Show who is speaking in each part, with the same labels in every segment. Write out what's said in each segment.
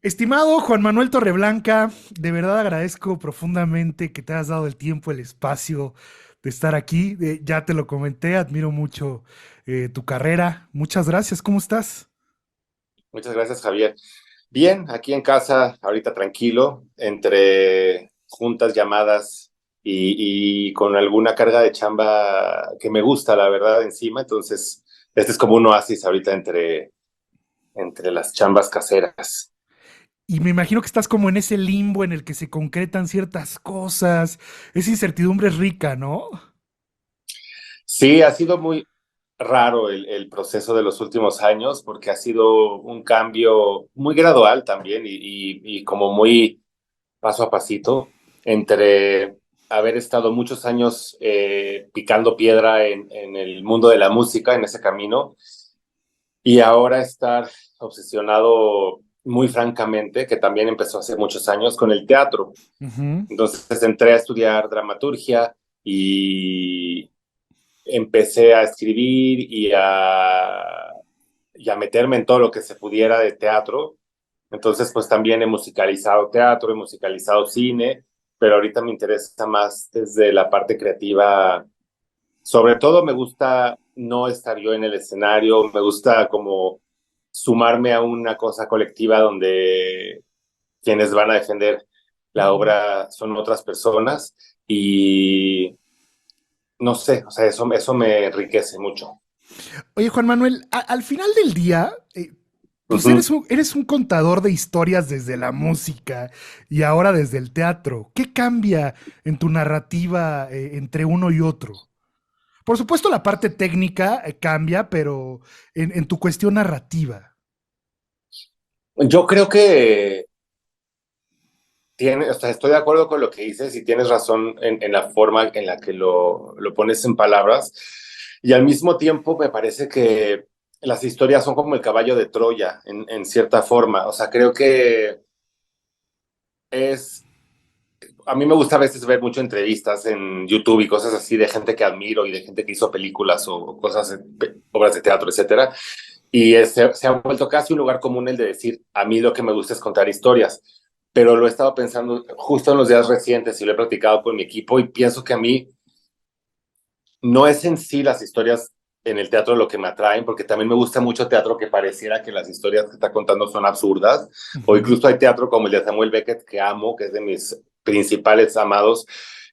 Speaker 1: Estimado Juan Manuel Torreblanca, de verdad agradezco profundamente que te hayas dado el tiempo, el espacio de estar aquí. Ya te lo comenté, admiro mucho tu carrera. Muchas gracias, ¿cómo estás?
Speaker 2: Muchas gracias, Javier. Bien, aquí en casa, ahorita tranquilo, entre juntas, llamadas y con alguna carga de chamba que me gusta, la verdad, encima. Entonces, este es como un oasis ahorita entre las chambas caseras.
Speaker 1: Y me imagino que estás como en ese limbo en el que se concretan ciertas cosas. Esa incertidumbre es rica, ¿no?
Speaker 2: Sí, ha sido muy raro el proceso de los últimos años porque ha sido un cambio muy gradual también y como muy paso a pasito entre haber estado muchos años picando piedra en el mundo de la música, en ese camino, y ahora estar obsesionado muy francamente, que también empezó hace muchos años, con el teatro.
Speaker 1: Ujú.
Speaker 2: Entonces entré a estudiar dramaturgia y empecé a escribir y a meterme en todo lo que se pudiera de teatro. Entonces, pues también he musicalizado teatro, he musicalizado cine, pero ahorita me interesa más desde la parte creativa. Sobre todo me gusta no estar yo en el escenario, me gusta como sumarme a una cosa colectiva donde quienes van a defender la obra son otras personas y no sé, o sea, eso me enriquece mucho.
Speaker 1: Oye, Juan Manuel, al final del día, pues
Speaker 2: Ujú.
Speaker 1: eres un contador de historias desde la música y ahora desde el teatro. ¿Qué cambia en tu narrativa entre uno y otro? Por supuesto, la parte técnica cambia, pero en tu cuestión narrativa.
Speaker 2: Yo creo que o sea, estoy de acuerdo con lo que dices y tienes razón en la forma en la que lo pones en palabras. Y al mismo tiempo me parece que las historias son como el caballo de Troya, en cierta forma. O sea, creo que es... A mí me gusta a veces ver mucho entrevistas en YouTube y cosas así de gente que admiro y de gente que hizo películas o cosas, obras de teatro, etcétera. Y se ha vuelto casi un lugar común el de decir, a mí lo que me gusta es contar historias, pero lo he estado pensando justo en los días recientes y lo he practicado con mi equipo y pienso que a mí no es en sí las historias en el teatro lo que me atraen, porque también me gusta mucho teatro que pareciera que las historias que está contando son absurdas, o
Speaker 1: Ujú.
Speaker 2: incluso hay teatro como el de Samuel Beckett que amo, que es de mis principales amados,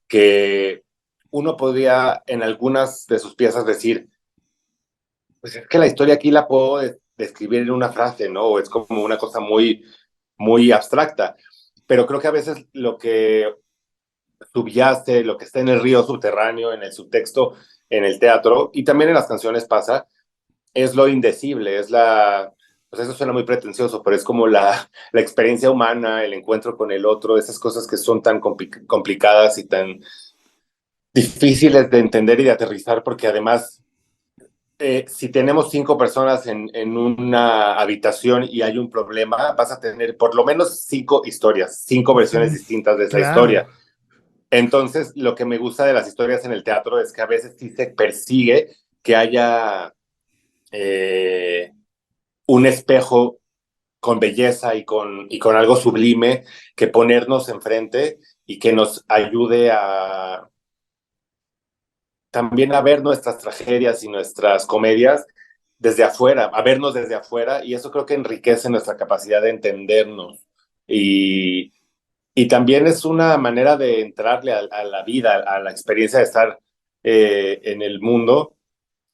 Speaker 2: que uno podría en algunas de sus piezas decir, pues es que la historia aquí la puedo describir en una frase, ¿no? O es como una cosa muy, muy abstracta. Pero creo que a veces lo que subyace, lo que está en el río subterráneo, en el subtexto, en el teatro, y también en las canciones pasa, es lo indecible, es la, pues eso suena muy pretencioso, pero es como la experiencia humana, el encuentro con el otro, esas cosas que son tan complicadas y tan difíciles de entender y de aterrizar, porque además si tenemos 5 personas en una habitación y hay un problema, vas a tener por lo menos 5 historias, 5 versiones
Speaker 1: Ujú.
Speaker 2: distintas de esa
Speaker 1: Claro.
Speaker 2: historia. Entonces, lo que me gusta de las historias en el teatro es que a veces sí se persigue que haya eh, un espejo con belleza y con algo sublime que ponernos enfrente y que nos ayude a también a ver nuestras tragedias y nuestras comedias desde afuera, a vernos desde afuera, y eso creo que enriquece nuestra capacidad de entendernos. Y, y también es una manera de entrarle a la vida, a la experiencia de estar en el mundo,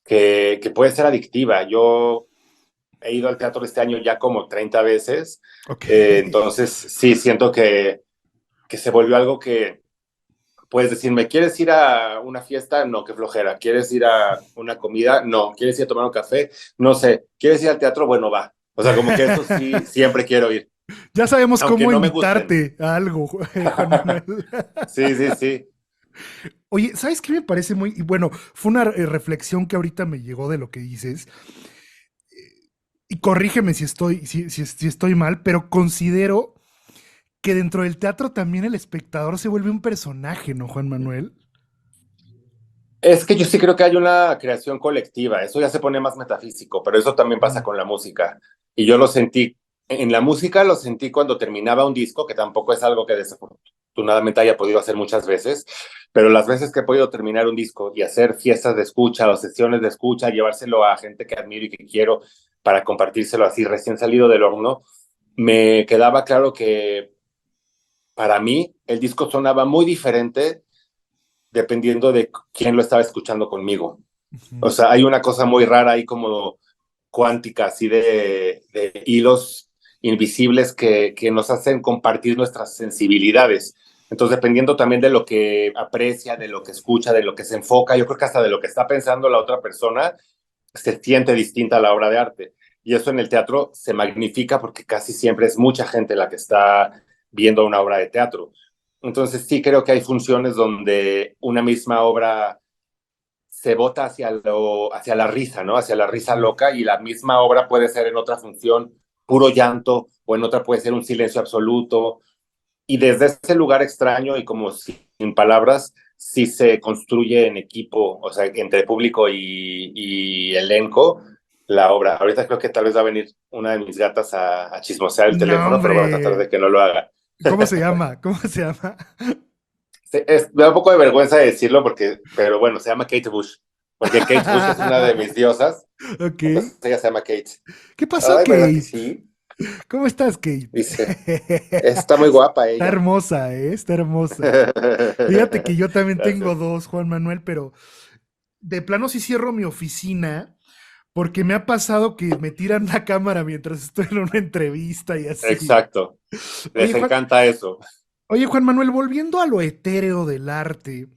Speaker 2: que puede ser adictiva. Yo he ido al teatro este año ya como 30 veces,
Speaker 1: Ok.
Speaker 2: entonces sí, siento que se volvió algo que puedes decirme, ¿quieres ir a una fiesta? No, qué flojera. ¿Quieres ir a una comida? No. ¿Quieres ir a tomar un café? No sé. ¿Quieres ir al teatro? Bueno, va. O sea, como que eso sí, siempre quiero ir,
Speaker 1: Ya sabemos
Speaker 2: aunque
Speaker 1: cómo
Speaker 2: no me gusten.
Speaker 1: invitarte a algo, Juan Manuel.
Speaker 2: Sí, sí, sí.
Speaker 1: Oye, ¿sabes qué me parece muy... y bueno, fue una reflexión que ahorita me llegó de lo que dices, y corrígeme si estoy mal, pero considero que dentro del teatro también el espectador se vuelve un personaje, ¿no, Juan Manuel?
Speaker 2: Es que yo sí creo que hay una creación colectiva. Eso ya se pone más metafísico, pero eso también pasa
Speaker 1: Mm.
Speaker 2: con la música. Y yo lo sentí En la música lo sentí cuando terminaba un disco, que tampoco es algo que desafortunadamente haya podido hacer muchas veces, pero las veces que he podido terminar un disco y hacer fiestas de escucha o sesiones de escucha, llevárselo a gente que admiro y que quiero para compartírselo así recién salido del horno, me quedaba claro que para mí el disco sonaba muy diferente dependiendo de quién lo estaba escuchando conmigo. O
Speaker 1: Ujú.
Speaker 2: sea, hay una cosa muy rara ahí como cuántica, así de hilos invisibles que nos hacen compartir nuestras sensibilidades. Entonces, dependiendo también de lo que aprecia, de lo que escucha, de lo que se enfoca, yo creo que hasta de lo que está pensando la otra persona, se siente distinta a la obra de arte. Y eso en el teatro se magnifica porque casi siempre es mucha gente la que está viendo una obra de teatro. Entonces, sí creo que hay funciones donde una misma obra se bota hacia la risa, ¿no? Hacia la risa
Speaker 1: Ujú.
Speaker 2: loca y la misma obra puede ser en otra función puro llanto o en otra puede ser un silencio absoluto. Y desde ese lugar extraño y como sin palabras, sí se construye en equipo, o sea, entre público y elenco, la obra. Ahorita creo que tal vez va a venir una de mis gatas a chismosear el
Speaker 1: No,
Speaker 2: teléfono, pero voy a tratar
Speaker 1: hombre.
Speaker 2: de que no lo haga.
Speaker 1: ¿Cómo se llama? ¿Cómo se llama?
Speaker 2: Me da un poco de vergüenza decirlo, pero bueno, se llama Kate Bush, porque Kate Bush es una de mis diosas,
Speaker 1: Ok.
Speaker 2: entonces ella se llama Kate.
Speaker 1: ¿Qué pasó,
Speaker 2: Ay, ¿verdad que
Speaker 1: Kate?
Speaker 2: sí?
Speaker 1: ¿Cómo estás, Kate?
Speaker 2: Dice, está muy guapa
Speaker 1: Está
Speaker 2: ella.
Speaker 1: hermosa, ¿eh? Está hermosa. Fíjate que yo también tengo
Speaker 2: Gracias.
Speaker 1: dos, Juan Manuel, pero de plano sí cierro mi oficina porque me ha pasado que me tiran la cámara mientras estoy en una entrevista y así.
Speaker 2: Exacto,
Speaker 1: Oye,
Speaker 2: les encanta eso.
Speaker 1: Juan Manuel, volviendo a lo etéreo del arte,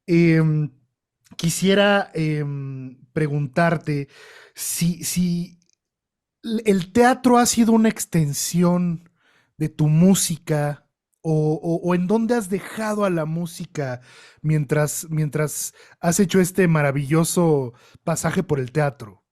Speaker 1: em, quisiera preguntarte si el teatro ha sido una extensión de tu música o en dónde has dejado a la música mientras has hecho este maravilloso pasaje por el teatro.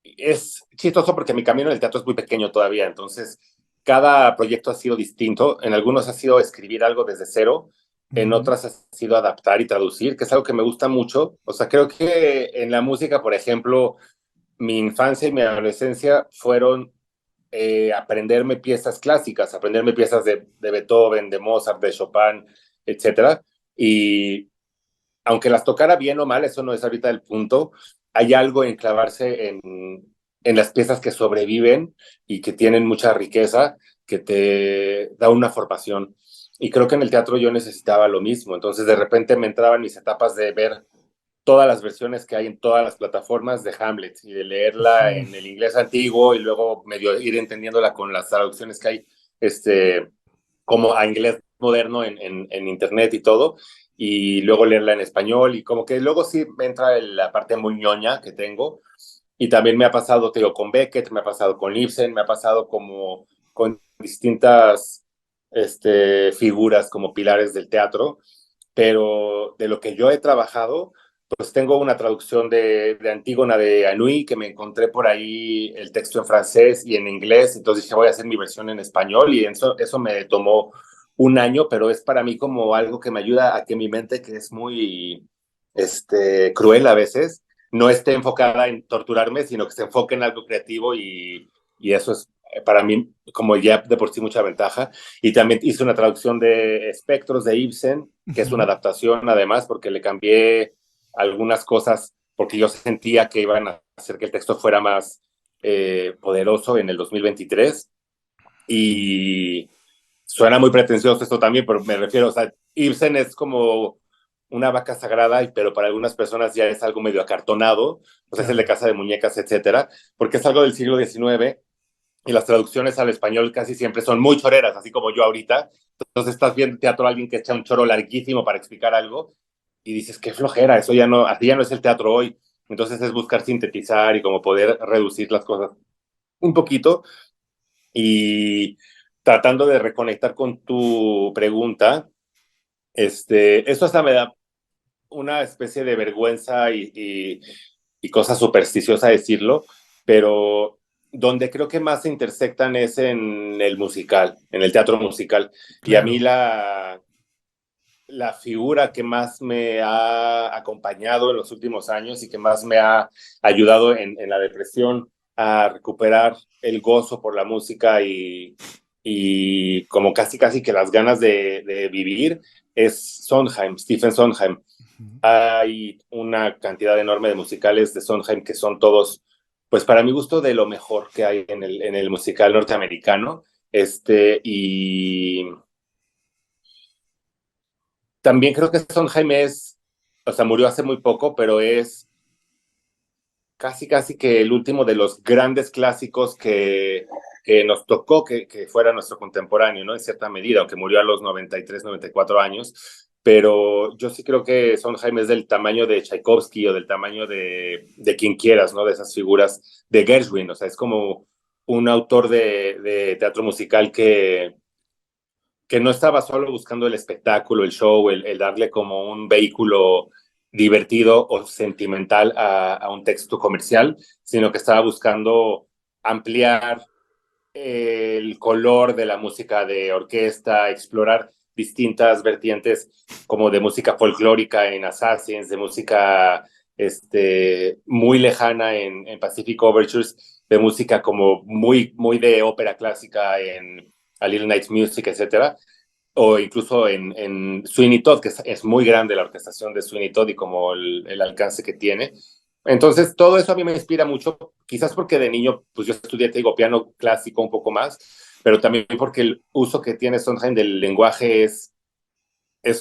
Speaker 2: Es chistoso porque mi camino en el teatro es muy pequeño todavía, entonces cada proyecto ha sido distinto. En algunos ha sido escribir algo desde cero, en
Speaker 1: Ujú,
Speaker 2: otras ha sido adaptar y traducir, que es algo que me gusta mucho. O sea, creo que en la música, por ejemplo, mi infancia y mi adolescencia fueron aprenderme piezas clásicas, aprenderme piezas de Beethoven, de Mozart, de Chopin, etcétera. Y aunque las tocara bien o mal, eso no es ahorita el punto, hay algo en clavarse en las piezas que sobreviven y que tienen mucha riqueza, que te da una formación. Y creo que en el teatro yo necesitaba lo mismo. Entonces de repente me entraban mis etapas de ver todas las versiones que hay en todas las plataformas de Hamlet y de leerla
Speaker 1: ujú.
Speaker 2: en el inglés antiguo y luego medio ir entendiéndola con las traducciones que hay como a inglés moderno en internet y todo, y luego leerla en español, y como que luego sí me entra la parte muy ñoña que tengo, y también me ha pasado, te digo, con Beckett, me ha pasado con Ibsen, me ha pasado como con distintas figuras como pilares del teatro, pero de lo que yo he trabajado, pues tengo una traducción de Antígona de Anouilh, que me encontré por ahí el texto en francés y en inglés, entonces dije voy a hacer mi versión en español y eso me tomó un año, pero es para mí como algo que me ayuda a que mi mente, que es muy cruel a veces, no esté enfocada en torturarme, sino que se enfoque en algo creativo y eso es para mí como ya de por sí mucha ventaja. Y también hice una traducción de Espectros de Ibsen, que es una
Speaker 1: Ujú.
Speaker 2: adaptación además, porque le cambié algunas cosas, porque yo sentía que iban a hacer que el texto fuera más poderoso en el 2023. Y suena muy pretencioso esto también, pero me refiero, o sea, Ibsen es como una vaca sagrada, pero para algunas personas ya es algo medio acartonado, o sea, es el de
Speaker 1: Claro.
Speaker 2: Casa de Muñecas, etcétera, porque es algo del siglo XIX y las traducciones al español casi siempre son muy choreras, así como yo ahorita. Entonces estás viendo teatro a alguien que echa un choro larguísimo para explicar algo y dices, qué flojera, eso ya no, así ya no es el teatro hoy. Entonces es buscar sintetizar y como poder reducir las cosas un poquito y tratando de reconectar con tu pregunta, eso hasta me da una especie de vergüenza y cosa supersticiosa decirlo, pero donde creo que más se intersectan es en el musical, en el teatro musical. Y a mí
Speaker 1: Claro.
Speaker 2: la figura que más me ha acompañado en los últimos años y que más me ha ayudado en la depresión a recuperar el gozo por la música y como casi casi que las ganas de vivir es Sondheim, Stephen Sondheim.
Speaker 1: Ujú.
Speaker 2: Hay una cantidad enorme de musicales de Sondheim que son todos, pues para mi gusto, de lo mejor que hay en el musical norteamericano. Y también creo que Sondheim es, o sea, murió hace muy poco, pero es casi, casi que el último de los grandes clásicos que nos tocó que fuera nuestro contemporáneo, ¿no? En cierta medida, aunque murió a los 93, 94 años. Pero yo sí creo que Sondheim es del tamaño de Tchaikovsky o del tamaño de quien quieras, ¿no? De esas figuras de Gershwin, o sea, es como un autor de teatro musical que no estaba solo buscando el espectáculo, el show, el darle como un vehículo divertido o sentimental a un texto comercial, sino que estaba buscando ampliar el color de la música de orquesta, explorar distintas vertientes como de música folclórica en Assassins, de música muy lejana en Pacific Overtures, de música como muy, muy de ópera clásica en A Little Night Music, etcétera, o incluso en Sweeney Todd, que es muy grande la orquestación de Sweeney Todd y como el alcance que tiene. Entonces, todo eso a mí me inspira mucho, quizás porque de niño, pues yo estudié, te digo, piano clásico un poco más, pero también porque el uso que tiene Sondheim del lenguaje es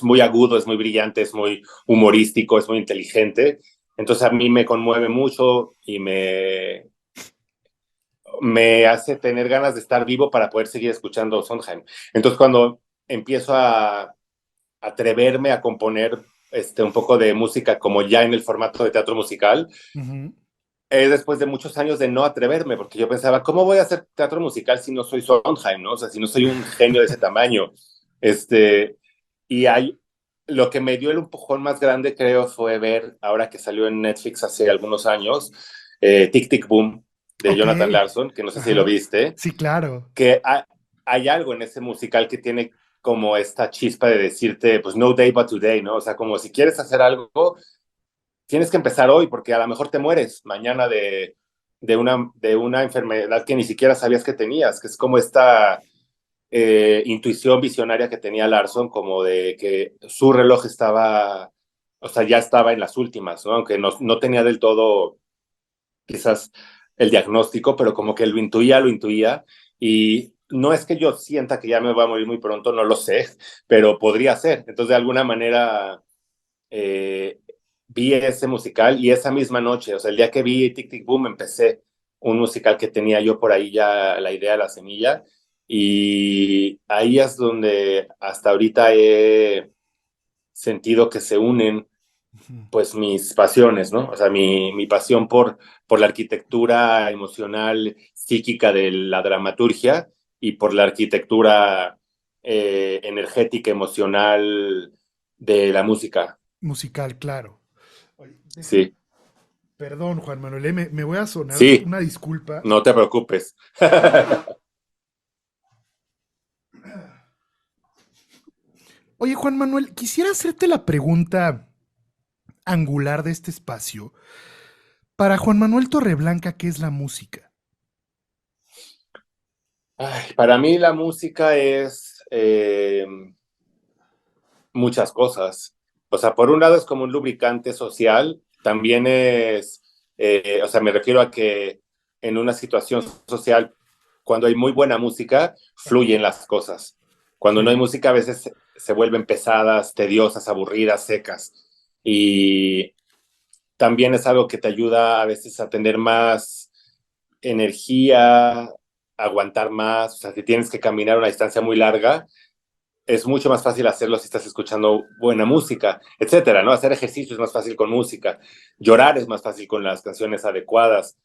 Speaker 2: muy agudo, es muy brillante, es muy humorístico, es muy inteligente. Entonces, a mí me conmueve mucho y me hace tener ganas de estar vivo para poder seguir escuchando Sondheim. Entonces, cuando empiezo a atreverme a componer un poco de música como ya en el formato de teatro musical,
Speaker 1: Ujú.
Speaker 2: después de muchos años de no atreverme, porque yo pensaba, ¿cómo voy a hacer teatro musical si no soy Sondheim, ¿no? O sea, si no soy un genio de ese tamaño. Este, y hay, lo que me dio el empujón más grande, creo, fue ver, ahora que salió en Netflix hace algunos años, Tic Tic Boom, de
Speaker 1: Ok.
Speaker 2: Jonathan Larson, que no sé si lo
Speaker 1: Ajá.
Speaker 2: viste,
Speaker 1: Sí, claro.
Speaker 2: que hay algo en ese musical que tiene como esta chispa de decirte, pues no day but today, ¿no? O sea, como si quieres hacer algo, tienes que empezar hoy, porque a lo mejor te mueres mañana de una enfermedad que ni siquiera sabías que tenías, que es como esta intuición visionaria que tenía Larson, como de que su reloj estaba, o sea, ya estaba en las últimas, ¿no? Aunque no tenía del todo quizás el diagnóstico, pero como que lo intuía, y no es que yo sienta que ya me voy a morir muy pronto, no lo sé, pero podría ser. Entonces, de alguna manera, eh, vi ese musical y esa misma noche, o sea, el día que vi Tic Tic Boom, empecé un musical que tenía yo por ahí ya la idea, la semilla, y ahí es donde hasta ahorita he sentido que se unen
Speaker 1: Ujú.
Speaker 2: pues mis pasiones, ¿no? O sea, mi pasión por la arquitectura emocional, psíquica de la dramaturgia y por la arquitectura energética, emocional de la música.
Speaker 1: Musical, claro. Oye,
Speaker 2: Sí,
Speaker 1: perdón, Juan Manuel, me voy a sonar
Speaker 2: sí,
Speaker 1: una disculpa.
Speaker 2: no te preocupes.
Speaker 1: Oye, Juan Manuel, quisiera hacerte la pregunta angular de este espacio. Para Juan Manuel Torreblanca, ¿qué es la música?
Speaker 2: Ay, para mí la música es muchas cosas. O sea, por un lado es como un lubricante social, también es, o sea, me refiero a que en una situación social, cuando hay muy buena música, fluyen las cosas. Cuando no hay
Speaker 1: Sí.
Speaker 2: música, a veces se vuelven pesadas, tediosas, aburridas, secas. Y también es algo que te ayuda a veces a tener más energía, aguantar más. O sea, si tienes que caminar una distancia muy larga, es mucho más fácil hacerlo si estás escuchando buena música, etcétera, ¿no? Hacer ejercicio es más fácil con música, llorar es más fácil con las canciones adecuadas,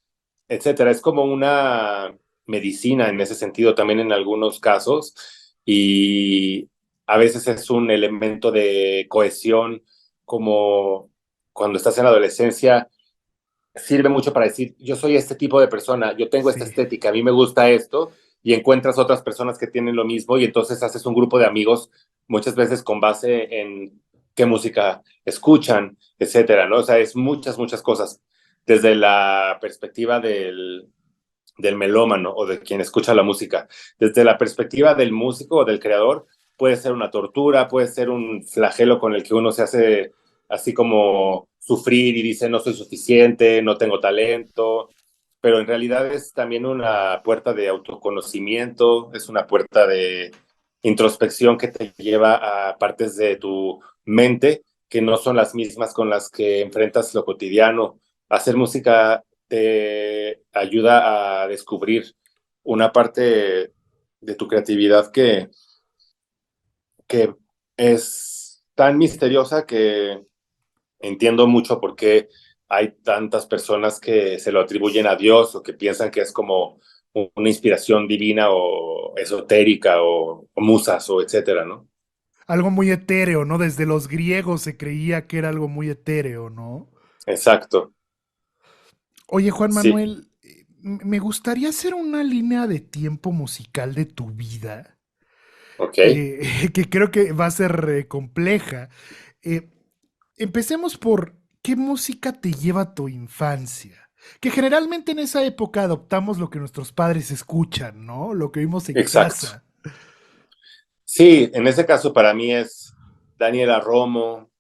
Speaker 2: etcétera. Es como una medicina en ese sentido también en algunos casos y a veces es un elemento de cohesión como cuando estás en la adolescencia sirve mucho para decir, yo soy este tipo de persona, yo tengo esta
Speaker 1: Sí.
Speaker 2: estética, a mí me gusta esto, y encuentras otras personas que tienen lo mismo, y entonces haces un grupo de amigos muchas veces con base en qué música escuchan, etcétera, ¿no? O sea, es muchas, muchas cosas. Desde la perspectiva del melómano o de quien escucha la música. Desde la perspectiva del músico o del creador, puede ser una tortura, puede ser un flagelo con el que uno se hace así como sufrir y dice no soy suficiente, no tengo talento, pero en realidad es también una puerta de autoconocimiento, es una puerta de introspección que te lleva a partes de tu mente que no son las mismas con las que enfrentas lo cotidiano. Hacer música te ayuda a descubrir una parte de tu creatividad que es tan misteriosa que entiendo mucho por qué hay tantas personas que se lo atribuyen a Dios o que piensan que es como una inspiración divina o esotérica o musas o etcétera, ¿no?
Speaker 1: Algo muy etéreo, ¿no? Desde los griegos se creía que era algo muy etéreo, ¿no?
Speaker 2: Exacto,
Speaker 1: Oye, Juan
Speaker 2: sí,
Speaker 1: Manuel, me gustaría hacer una línea de tiempo musical de tu vida,
Speaker 2: ok,
Speaker 1: que creo que va a ser compleja. Eh, Empecemos por qué música te lleva a tu infancia. Que generalmente en esa época adoptamos lo que nuestros padres escuchan, ¿no? Lo que vimos en
Speaker 2: exacto.
Speaker 1: casa.
Speaker 2: Sí, en ese caso para mí es Daniela Romo.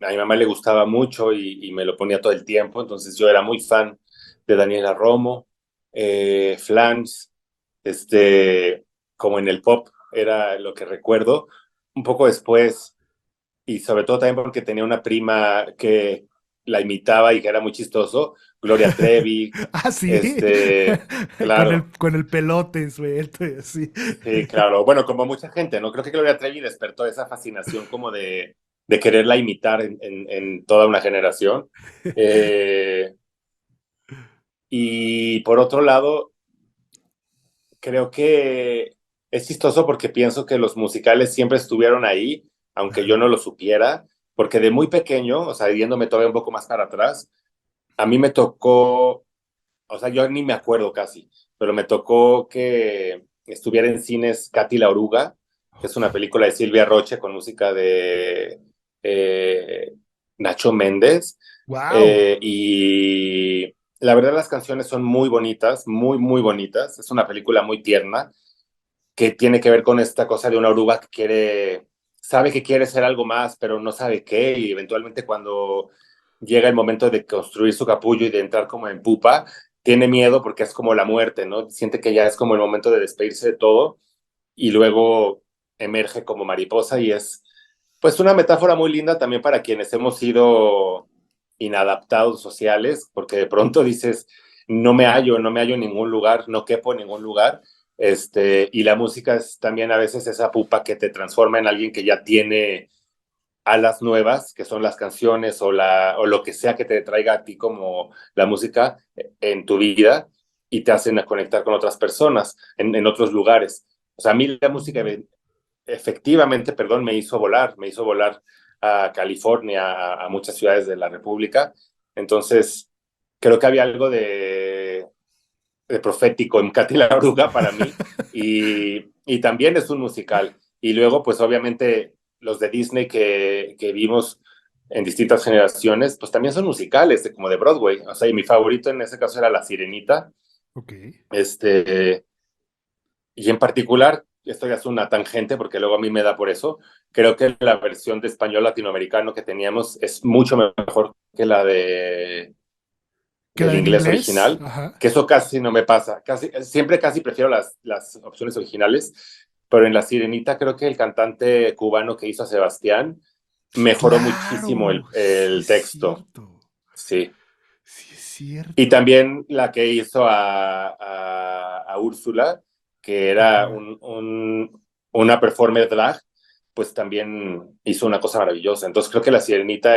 Speaker 2: A mi mamá le gustaba mucho y me lo ponía todo el tiempo, entonces yo era muy fan de Daniela Romo, Flans, este, como en el pop era lo que recuerdo. Un poco después, y sobre todo también porque tenía una prima que la imitaba y que era muy chistoso, Gloria Trevi,
Speaker 1: Ah, sí.
Speaker 2: este,
Speaker 1: con
Speaker 2: claro.
Speaker 1: con el pelote suelto y así.
Speaker 2: Sí, claro. Bueno, como mucha gente, ¿no? Creo que Gloria Trevi despertó esa fascinación como de quererla imitar en toda una generación. Eh, y por otro lado, creo que es chistoso porque pienso que los musicales siempre estuvieron ahí, aunque yo
Speaker 1: Ajá.
Speaker 2: no lo supiera, porque de muy pequeño, o sea, yéndome todavía un poco más para atrás, a mí me tocó, o sea, yo ni me acuerdo casi, pero me tocó que estuviera en cines Katy la Oruga, que es una película de Silvia Roche con música de eh, Nacho Méndez.
Speaker 1: Wow.
Speaker 2: Y la verdad las canciones son muy bonitas, muy, muy bonitas. Es una película muy tierna que tiene que ver con esta cosa de una oruga que sabe que quiere ser algo más, pero no sabe qué, y eventualmente cuando llega el momento de construir su capullo y de entrar como en pupa, tiene miedo porque es como la muerte, ¿no? Siente que ya es como el momento de despedirse de todo y luego emerge como mariposa y es pues una metáfora muy linda también para quienes hemos sido inadaptados sociales, porque de pronto dices, no me hallo en ningún lugar, no quepo en ningún lugar, y la música es también a veces esa pupa que te transforma en alguien que ya tiene alas nuevas, que son las canciones o lo que sea que te traiga a ti como la música en tu vida y te hacen a conectar con otras personas en otros lugares. O sea, a mí la música efectivamente, perdón, me hizo volar a California, a muchas ciudades de la República. Entonces, creo que había algo de profético en Katy la Oruga para mí y también es un musical. Y luego, pues obviamente los de Disney que vimos en distintas generaciones, pues también son musicales, como de Broadway. O sea, y mi favorito en ese caso era La Sirenita.
Speaker 1: Ok.
Speaker 2: Este, y en particular, esto ya es una tangente porque luego a mí me da por eso, creo que la versión de español latinoamericano que teníamos es mucho mejor que la
Speaker 1: ¿Que la
Speaker 2: del
Speaker 1: en
Speaker 2: inglés
Speaker 1: inglés?
Speaker 2: original,
Speaker 1: Ajá.
Speaker 2: que eso casi no me pasa. Siempre casi prefiero las opciones originales, pero en La Sirenita creo que el cantante cubano que hizo a Sebastián mejoró muchísimo
Speaker 1: Claro, sí
Speaker 2: el
Speaker 1: es
Speaker 2: texto,
Speaker 1: cierto.
Speaker 2: sí.
Speaker 1: Sí es
Speaker 2: Y
Speaker 1: cierto.
Speaker 2: también la que hizo a Úrsula, que era
Speaker 1: Ajá.
Speaker 2: una performer drag, pues también hizo una cosa maravillosa. Entonces creo que la Sirenita,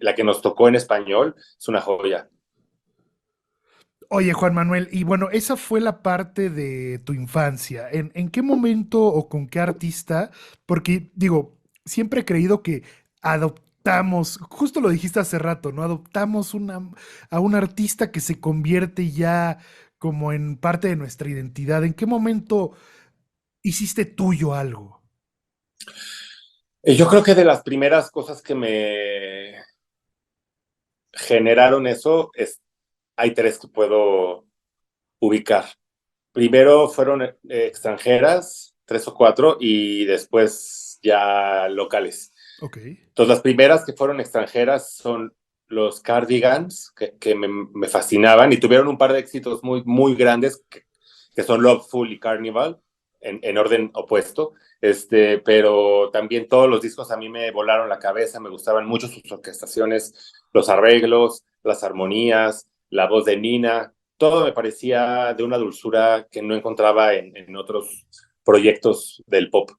Speaker 2: la que nos tocó en español, es una joya.
Speaker 1: Oye, Juan Manuel, y bueno, esa fue la parte de tu infancia. En qué momento o con qué artista? Porque digo, siempre he creído que adoptamos, justo lo dijiste hace rato, ¿no? Adoptamos a un artista que se convierte ya como en parte de nuestra identidad. ¿En qué momento hiciste tuyo algo?
Speaker 2: Yo creo que de las primeras cosas que me generaron eso hay tres que puedo ubicar. Primero fueron extranjeras, tres o cuatro, y después ya locales.
Speaker 1: Ok,
Speaker 2: Entonces, las primeras que fueron extranjeras son los Cardigans, que me fascinaban y tuvieron un par de éxitos muy, muy grandes, que son Loveful y Carnival, en orden opuesto. Pero también todos los discos a mí me volaron la cabeza, me gustaban mucho sus orquestaciones, los arreglos, las armonías, la voz de Nina, todo me parecía de una dulzura que no encontraba en otros proyectos del pop.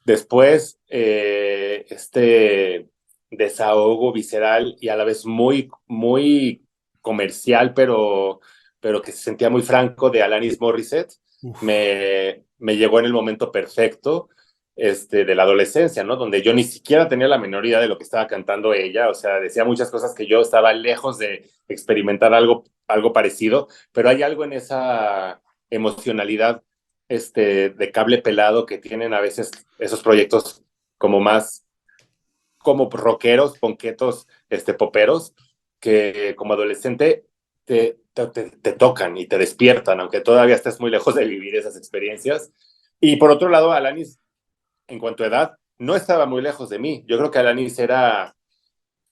Speaker 2: Después, este desahogo visceral y a la vez muy, muy comercial, pero que se sentía muy franco de Alanis Morissette,
Speaker 1: uf.
Speaker 2: me llegó en el momento perfecto de la adolescencia, ¿no? Donde yo ni siquiera tenía la menor idea de lo que estaba cantando ella, o sea, decía muchas cosas que yo estaba lejos de experimentar algo parecido, pero hay algo en esa emocionalidad de cable pelado que tienen a veces esos proyectos como más como rockeros, ponquetos, poperos, que como adolescente te tocan y te despiertan, aunque todavía estés muy lejos de vivir esas experiencias. Y por otro lado, Alanis, en cuanto a edad, no estaba muy lejos de mí. Yo creo que Alanis era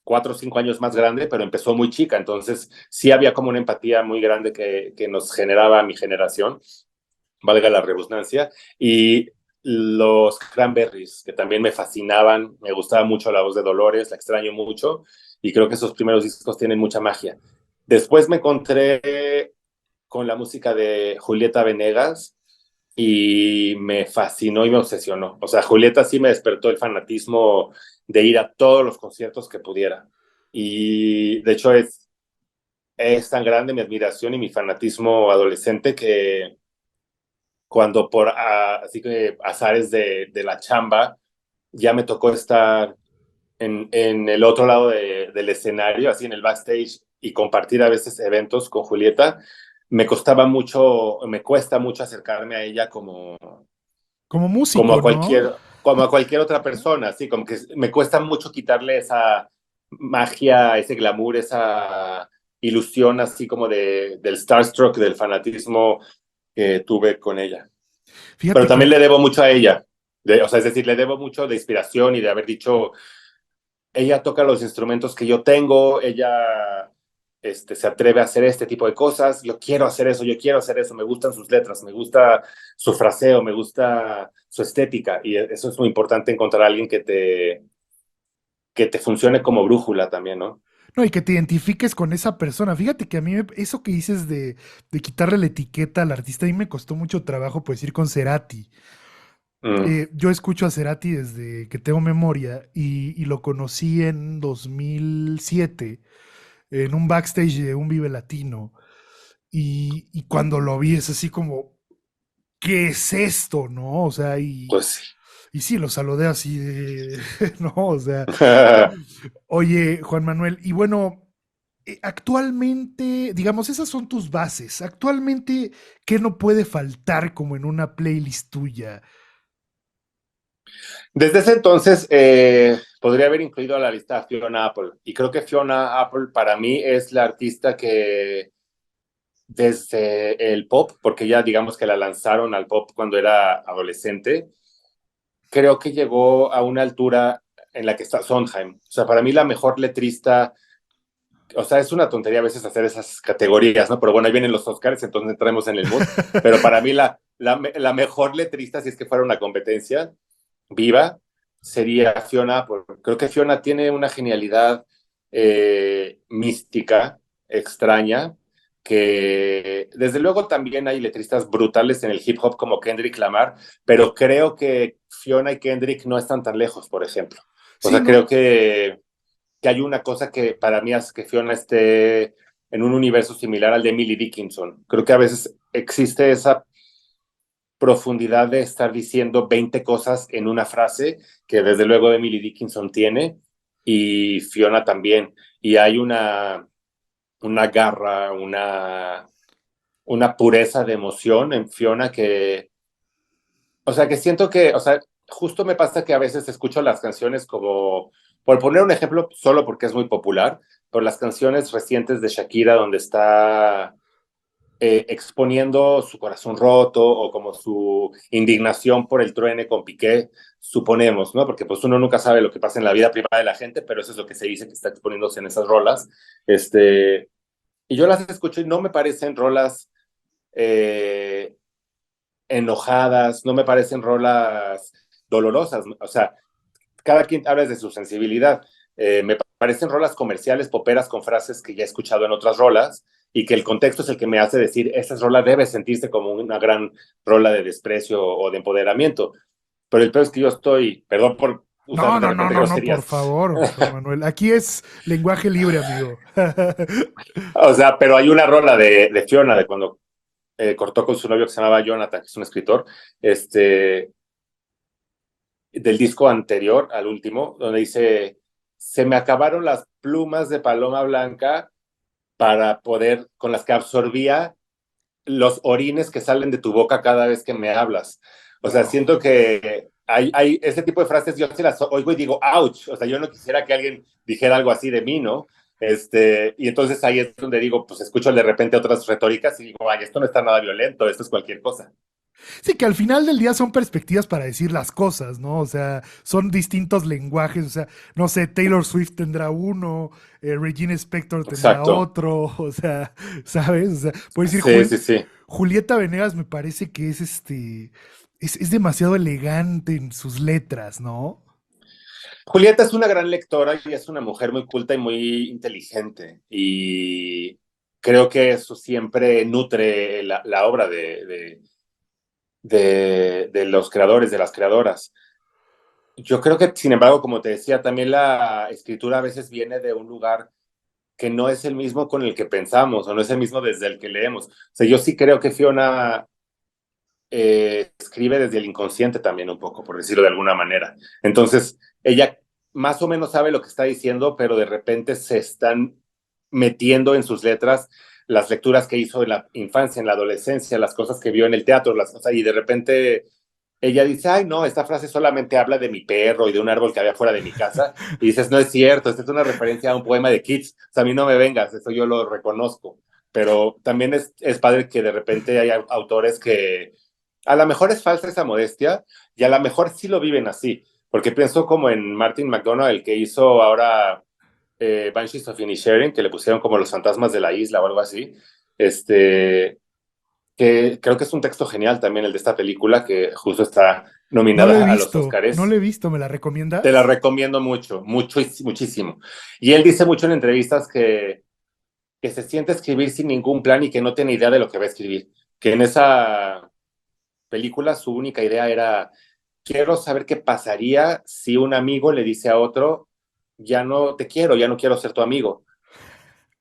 Speaker 2: 4 o 5 años más grande, pero empezó muy chica, entonces sí había como una empatía muy grande que nos generaba mi generación, valga la redundancia, y los Cranberries, que también me fascinaban, me gustaba mucho la voz de Dolores, la extraño mucho, y creo que esos primeros discos tienen mucha magia. Después me encontré con la música de Julieta Venegas y me fascinó y me obsesionó. O sea, Julieta sí me despertó el fanatismo de ir a todos los conciertos que pudiera. Y de hecho es tan grande mi admiración y mi fanatismo adolescente que cuando por así que azares de la chamba ya me tocó estar en el otro lado del escenario, así en el backstage y compartir a veces eventos con Julieta, me cuesta mucho acercarme a ella
Speaker 1: Como
Speaker 2: como
Speaker 1: músico,
Speaker 2: a
Speaker 1: ¿no?
Speaker 2: cualquier otra persona, así como que me cuesta mucho quitarle esa magia, ese glamour, esa ilusión así como del starstruck, del fanatismo que tuve con ella. Pero
Speaker 1: Fíjate
Speaker 2: también
Speaker 1: que,
Speaker 2: le debo mucho a ella. O sea, es decir, le debo mucho de inspiración y de haber dicho, ella toca los instrumentos que yo tengo, ella se atreve a hacer este tipo de cosas, yo quiero hacer eso, me gustan sus letras, me gusta su fraseo, me gusta su estética y eso es muy importante encontrar a alguien que te funcione como brújula también, ¿no?
Speaker 1: no, y que te identifiques con esa persona. Fíjate que a mí eso que dices de quitarle la etiqueta al artista, a mí me costó mucho trabajo pues ir con Cerati.
Speaker 2: Mm,
Speaker 1: Yo escucho a Cerati desde que tengo memoria y lo conocí en 2007 en un backstage de un Vive Latino. Y cuando lo vi es así como, ¿qué es esto? ¿No? O sea,
Speaker 2: pues
Speaker 1: y sí, lo saludé así de, no, o sea,
Speaker 2: sí.
Speaker 1: oye, Juan Manuel, y bueno, actualmente, digamos, esas son tus bases. Actualmente, ¿qué no puede faltar como en una playlist tuya?
Speaker 2: Desde ese entonces podría haber incluido a la lista a Fiona Apple y creo que Fiona Apple para mí es la artista que desde el pop, porque ya digamos que la lanzaron al pop cuando era adolescente, creo que llegó a una altura en la que está Sondheim. O sea, para mí la mejor letrista, o sea, es una tontería a veces hacer esas categorías, ¿no? Pero bueno, ahí vienen los Oscars, entonces entremos en el mood. Pero para mí la mejor letrista, si es que fuera una competencia viva, sería Fiona. Creo que Fiona tiene una genialidad mística, extraña, que desde luego también hay letristas brutales en el hip hop como Kendrick Lamar, pero creo que Fiona y Kendrick no están tan lejos, por ejemplo. O
Speaker 1: Sí,
Speaker 2: sea,
Speaker 1: no,
Speaker 2: creo que hay una cosa que para mí hace que Fiona esté en un universo similar al de Emily Dickinson. Creo que a veces existe esa profundidad de estar diciendo 20 cosas en una frase que desde luego Emily Dickinson tiene y Fiona también. Y hay una garra, una pureza de emoción en Fiona que, o sea, que siento que, o sea, justo me pasa que a veces escucho las canciones como, por poner un ejemplo, solo porque es muy popular, por las canciones recientes de Shakira donde está exponiendo su corazón roto o como su indignación por el truene con Piqué, suponemos, ¿no? Porque pues uno nunca sabe lo que pasa en la vida privada de la gente, pero eso es lo que se dice que está exponiéndose en esas rolas. Y yo las escucho y no me parecen rolas eh, enojadas, no me parecen rolas dolorosas, o sea, cada quien habla de su sensibilidad. Me parecen rolas comerciales, poperas con frases que ya he escuchado en otras rolas y que el contexto es el que me hace decir, esta rola debe sentirse como una gran rola de desprecio o de empoderamiento. Pero el peor es que yo estoy, perdón por usar
Speaker 1: No,
Speaker 2: de
Speaker 1: no, no,
Speaker 2: repente
Speaker 1: no, no, por
Speaker 2: groserías,
Speaker 1: favor, Juan Manuel. Aquí es lenguaje libre, amigo.
Speaker 2: o sea, pero hay una rola de Fiona, de cuando cortó con su novio que se llamaba Jonathan, que es un escritor, del disco anterior al último, donde dice, se me acabaron las plumas de paloma blanca para poder, con las que absorbía los orines que salen de tu boca cada vez que me hablas. O sea,
Speaker 1: Wow.
Speaker 2: siento que hay ese tipo de frases, yo sí las oigo y digo, ouch, o sea, yo no quisiera que alguien dijera algo así de mí, ¿no? Y entonces ahí es donde digo, pues escucho de repente otras retóricas y digo, ay, esto no está nada violento, esto es cualquier cosa.
Speaker 1: Sí, que al final del día son perspectivas para decir las cosas, ¿no? O sea, son distintos lenguajes, o sea, no sé, Taylor Swift tendrá uno, Regina Spector tendrá
Speaker 2: Exacto.
Speaker 1: otro, o sea, ¿sabes? O sea, puedes decir
Speaker 2: Sí, sí, sí.
Speaker 1: Julieta Venegas me parece que es es demasiado elegante en sus letras, ¿no?
Speaker 2: Julieta es una gran lectora y es una mujer muy culta y muy inteligente. Y creo que eso siempre nutre la obra de los creadores, de las creadoras. Yo creo que, sin embargo, como te decía, también la escritura a veces viene de un lugar que no es el mismo con el que pensamos o no es el mismo desde el que leemos. O sea, yo sí creo que Fiona escribe desde el inconsciente también un poco, por decirlo de alguna manera. Entonces, ella más o menos sabe lo que está diciendo, pero de repente se están metiendo en sus letras las lecturas que hizo en la infancia, en la adolescencia, las cosas que vio en el teatro, o sea, y de repente ella dice, ay, no, esta frase solamente habla de mi perro y de un árbol que había fuera de mi casa. Y dices, no es cierto, esta es una referencia a un poema de Keats. O sea, a mí no me vengas, eso yo lo reconozco. Pero también es padre que de repente hay autores que a lo mejor es falsa esa modestia y a lo mejor sí lo viven así. Porque pienso como en Martin McDonagh, el que hizo ahora Banshees of Inisherin, que le pusieron como los fantasmas de la isla o algo así. Este, que creo que es un texto genial también el de esta película, que justo está nominada a los
Speaker 1: No
Speaker 2: Oscars.
Speaker 1: lo he visto, ¿me la
Speaker 2: Te la
Speaker 1: recomiendas?
Speaker 2: recomiendo mucho, mucho, muchísimo. Y él dice mucho en entrevistas que se siente escribir sin ningún plan y que no tiene idea de lo que va a escribir. Que en esa película su única idea era, quiero saber qué pasaría si un amigo le dice a otro, ya no te quiero, ya no quiero ser tu amigo.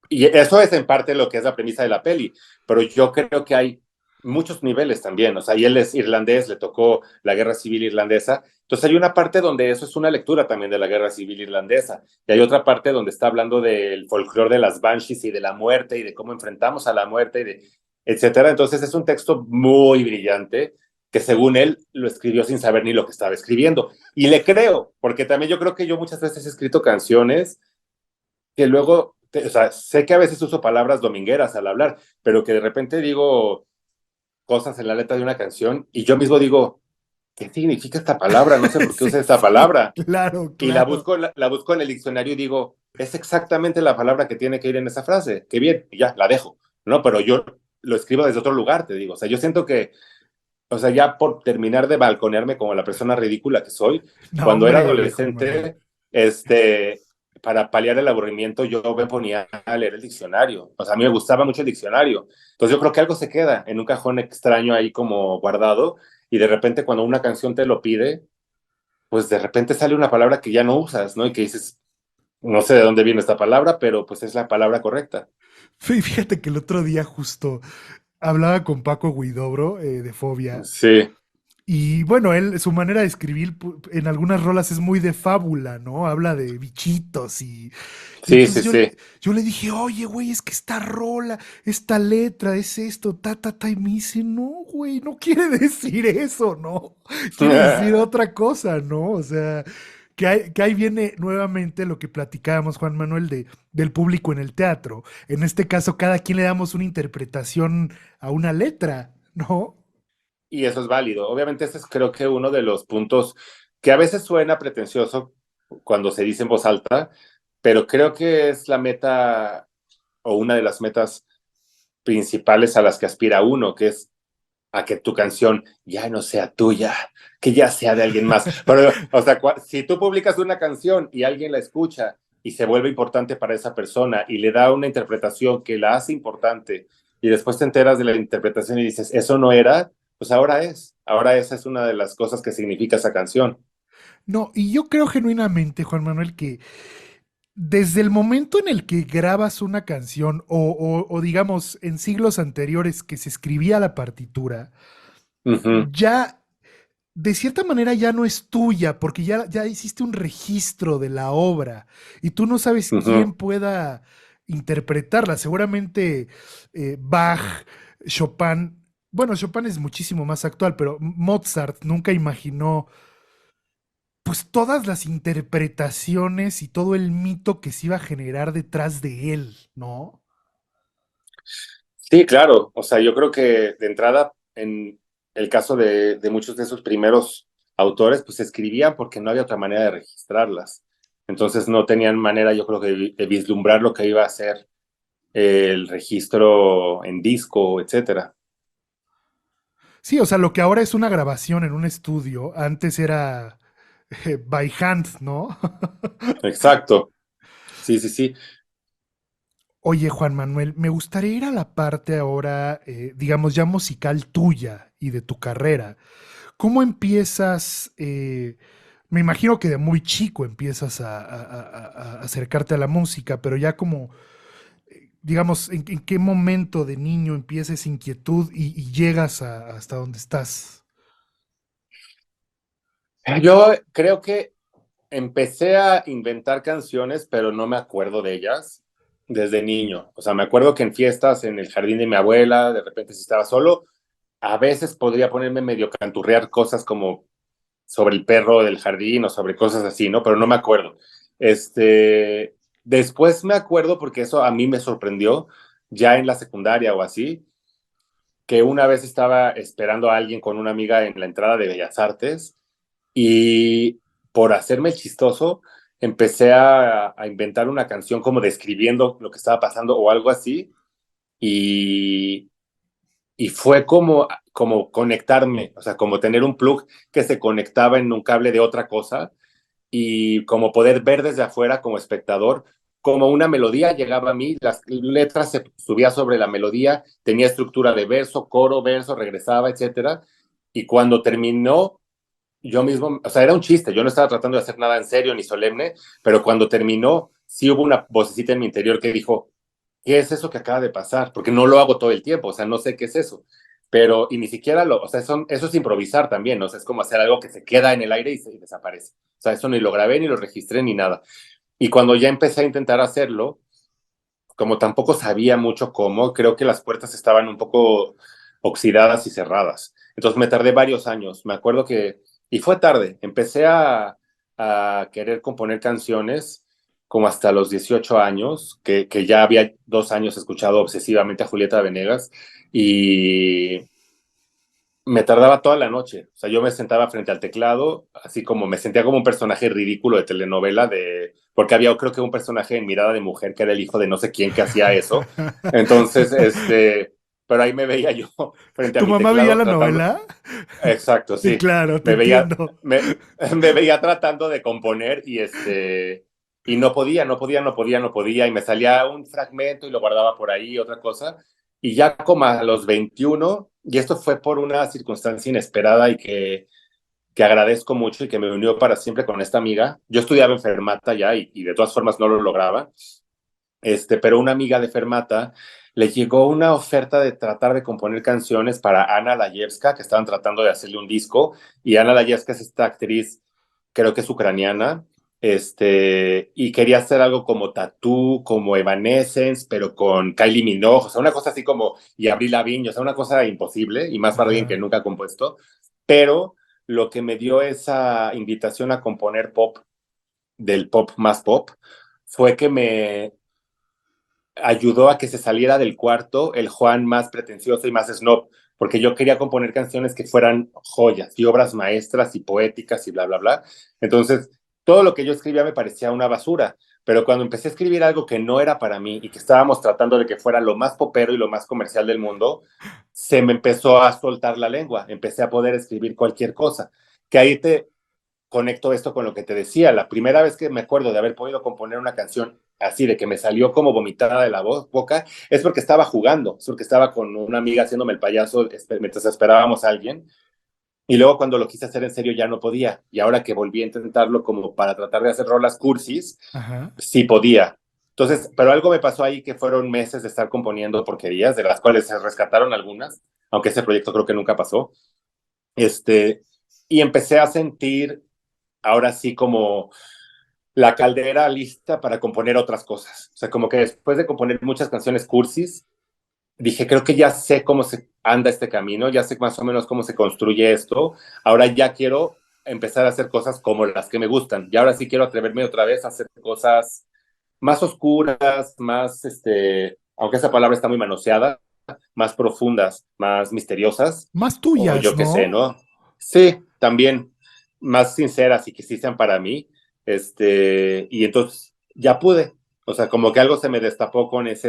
Speaker 2: Y eso es en parte lo que es la premisa de la peli, pero yo creo que hay muchos niveles también, o sea, y él es irlandés, le tocó la guerra civil irlandesa, entonces hay una parte donde eso es una lectura también de la guerra civil irlandesa, y hay otra parte donde está hablando del folclore de las banshees y de la muerte y de cómo enfrentamos a la muerte y de etcétera, entonces es un texto muy brillante que según él lo escribió sin saber ni lo que estaba escribiendo, y le creo, porque también yo creo que yo muchas veces he escrito canciones que luego, o sea, sé que a veces uso palabras domingueras al hablar, pero que de repente digo cosas en la letra de una canción y yo mismo digo, ¿qué significa esta palabra? No sé por qué
Speaker 1: Sí,
Speaker 2: usé esta
Speaker 1: sí,
Speaker 2: palabra.
Speaker 1: claro,
Speaker 2: Y
Speaker 1: claro.
Speaker 2: la busco en el diccionario y digo, es exactamente la palabra que tiene que ir en esa frase. Qué bien, y ya, la dejo. No, pero yo lo escribo desde otro lugar, te digo. O sea, yo siento que, o sea, ya por terminar de balconearme como la persona ridícula que soy,
Speaker 1: No,
Speaker 2: cuando era
Speaker 1: hombre, Juan Manuel.
Speaker 2: adolescente, para paliar el aburrimiento, yo me ponía a leer el diccionario. O sea, a mí me gustaba mucho el diccionario. Entonces yo creo que algo se queda en un cajón extraño ahí como guardado y de repente cuando una canción te lo pide, pues de repente sale una palabra que ya no usas, ¿no? Y que dices, no sé de dónde viene esta palabra, pero pues es la palabra correcta.
Speaker 1: Fíjate que el otro día justo hablaba con Paco Guidobro de Fobia
Speaker 2: Sí,
Speaker 1: Y bueno, él, su manera de escribir en algunas rolas es muy de fábula, ¿no? Habla de bichitos y
Speaker 2: Sí,
Speaker 1: entonces
Speaker 2: sí, sí.
Speaker 1: yo le dije, oye, güey, es que esta rola, esta letra, es esto, y me dice, no, güey, no quiere decir eso, ¿no? Quiere decir otra cosa, ¿no? O sea, que ahí viene nuevamente lo que platicábamos, Juan Manuel, del público en el teatro. En este caso, cada quien le damos una interpretación a una letra, ¿no?
Speaker 2: Y eso es válido. Obviamente ese es creo que uno de los puntos que a veces suena pretencioso cuando se dice en voz alta, pero creo que es la meta o una de las metas principales a las que aspira uno, que es a que tu canción ya no sea tuya, que ya sea de alguien más. Pero, o sea, si tú publicas una canción y alguien la escucha y se vuelve importante para esa persona y le da una interpretación que la hace importante y después te enteras de la interpretación y dices, eso no era, pues ahora es. Ahora esa es una de las cosas que significa esa canción.
Speaker 1: No, y yo creo genuinamente, Juan Manuel, que desde el momento en el que grabas una canción o digamos en siglos anteriores que se escribía la partitura,
Speaker 2: Uh -huh,
Speaker 1: ya de cierta manera ya no es tuya porque ya hiciste un registro de la obra y tú no sabes
Speaker 2: uh -huh.
Speaker 1: quién pueda interpretarla. Seguramente Bach, Chopin, bueno, Chopin es muchísimo más actual, pero Mozart nunca imaginó pues todas las interpretaciones y todo el mito que se iba a generar detrás de él, ¿no?
Speaker 2: Sí, claro. O sea, yo creo que de entrada, en el caso de muchos de esos primeros autores, pues escribían porque no había otra manera de registrarlas. Entonces no tenían manera, yo creo que, de vislumbrar lo que iba a ser el registro en disco, etcétera.
Speaker 1: Sí, o sea, lo que ahora es una grabación en un estudio, antes era by hand, ¿no?
Speaker 2: Exacto. Sí, sí, sí.
Speaker 1: Oye, Juan Manuel, me gustaría ir a la parte ahora, digamos, ya musical tuya y de tu carrera. ¿Cómo empiezas? Me imagino que de muy chico empiezas a acercarte a la música, pero ya como digamos, en qué momento de niño empieza esa inquietud y llegas hasta donde estás.
Speaker 2: Yo creo que empecé a inventar canciones, pero no me acuerdo de ellas desde niño. O sea, me acuerdo que en fiestas, en el jardín de mi abuela, de repente si estaba solo, a veces podría ponerme medio canturrear cosas como sobre el perro del jardín o sobre cosas así, ¿no? Pero no me acuerdo. Después me acuerdo porque eso a mí me sorprendió ya en la secundaria o así, que una vez estaba esperando a alguien con una amiga en la entrada de Bellas Artes y por hacerme el chistoso empecé a inventar una canción como describiendo lo que estaba pasando o algo así y, y fue como conectarme, o sea, como tener un plug que se conectaba en un cable de otra cosa y como poder ver desde afuera como espectador como una melodía llegaba a mí, las letras se subía sobre la melodía, tenía estructura de verso, coro, verso, regresaba, etcétera. Y cuando terminó, yo mismo, o sea, era un chiste, yo no estaba tratando de hacer nada en serio ni solemne, pero cuando terminó, sí hubo una vocecita en mi interior que dijo, ¿qué es eso que acaba de pasar? Porque no lo hago todo el tiempo, o sea, no sé qué es eso. Pero, y ni siquiera o sea, eso es improvisar también, ¿no? O sea, es como hacer algo que se queda en el aire y desaparece. O sea, eso ni lo grabé, ni lo registré, ni nada. Y cuando ya empecé a intentar hacerlo, como tampoco sabía mucho cómo, creo que las puertas estaban un poco oxidadas y cerradas. Entonces me tardé varios años. Me acuerdo que, y fue tarde, empecé a querer componer canciones como hasta los 18 años, que ya había 2 años escuchado obsesivamente a Julieta Venegas y me tardaba toda la noche. O sea, yo me sentaba frente al teclado, así como me sentía como un personaje ridículo de telenovela, porque había creo que un personaje en Mirada de Mujer que era el hijo de no sé quién que hacía eso. Entonces, pero ahí me veía yo frente a
Speaker 1: ¿Tu
Speaker 2: mi
Speaker 1: mamá veía
Speaker 2: teclado
Speaker 1: la
Speaker 2: tratando,
Speaker 1: novela?
Speaker 2: exacto,
Speaker 1: Sí,
Speaker 2: sí,
Speaker 1: claro, te
Speaker 2: me veía,
Speaker 1: entiendo.
Speaker 2: me veía tratando de componer y no podía, no podía, no podía, no podía, y me salía un fragmento y lo guardaba por ahí, otra cosa, y ya como a los 21, y esto fue por una circunstancia inesperada y que agradezco mucho y que me unió para siempre con esta amiga. Yo estudiaba en Fermata ya y de todas formas no lo lograba, pero una amiga de Fermata le llegó una oferta de tratar de componer canciones para Ana Layevska, que estaban tratando de hacerle un disco, y Ana Layevska es esta actriz, creo que es ucraniana, y quería hacer algo como Tattoo, como Evanescence, pero con Kylie Minogue, o sea, una cosa así como, y Avril Lavigne, o sea, una cosa imposible, y más para alguien que
Speaker 1: Ajá.
Speaker 2: nunca ha compuesto, pero lo que me dio esa invitación a componer pop, del pop más pop, fue que me ayudó a que se saliera del cuarto el Juan más pretencioso y más snob, porque yo quería componer canciones que fueran joyas y obras maestras y poéticas y bla, bla, bla. Entonces, todo lo que yo escribía me parecía una basura, pero cuando empecé a escribir algo que no era para mí y que estábamos tratando de que fuera lo más popero y lo más comercial del mundo, se me empezó a soltar la lengua, empecé a poder escribir cualquier cosa, que ahí te conecto esto con lo que te decía. La primera vez que me acuerdo de haber podido componer una canción así, de que me salió como vomitada de la boca, es porque estaba jugando, es porque estaba con una amiga haciéndome el payaso mientras esperábamos a alguien. Y luego cuando lo quise hacer en serio ya no podía. Y ahora que volví a intentarlo como para tratar de hacer rolas cursis,
Speaker 1: Ajá.
Speaker 2: sí podía. Entonces, pero algo me pasó ahí que fueron meses de estar componiendo porquerías, de las cuales se rescataron algunas, aunque ese proyecto creo que nunca pasó. Este, y empecé a sentir ahora sí como la caldera lista para componer otras cosas. O sea, como que después de componer muchas canciones cursis, dije, creo que ya sé cómo se anda este camino, ya sé más o menos cómo se construye esto. Ahora ya quiero empezar a hacer cosas como las que me gustan. Y ahora sí quiero atreverme otra vez a hacer cosas más oscuras, más, aunque esa palabra está muy manoseada, más profundas, más misteriosas,
Speaker 1: Más
Speaker 2: o
Speaker 1: tuyas,
Speaker 2: yo qué sé,
Speaker 1: ¿no?
Speaker 2: ¿no? Sí, también más sinceras y que sí sean para mí. Y entonces ya pude. O sea, como que algo se me destapó con esa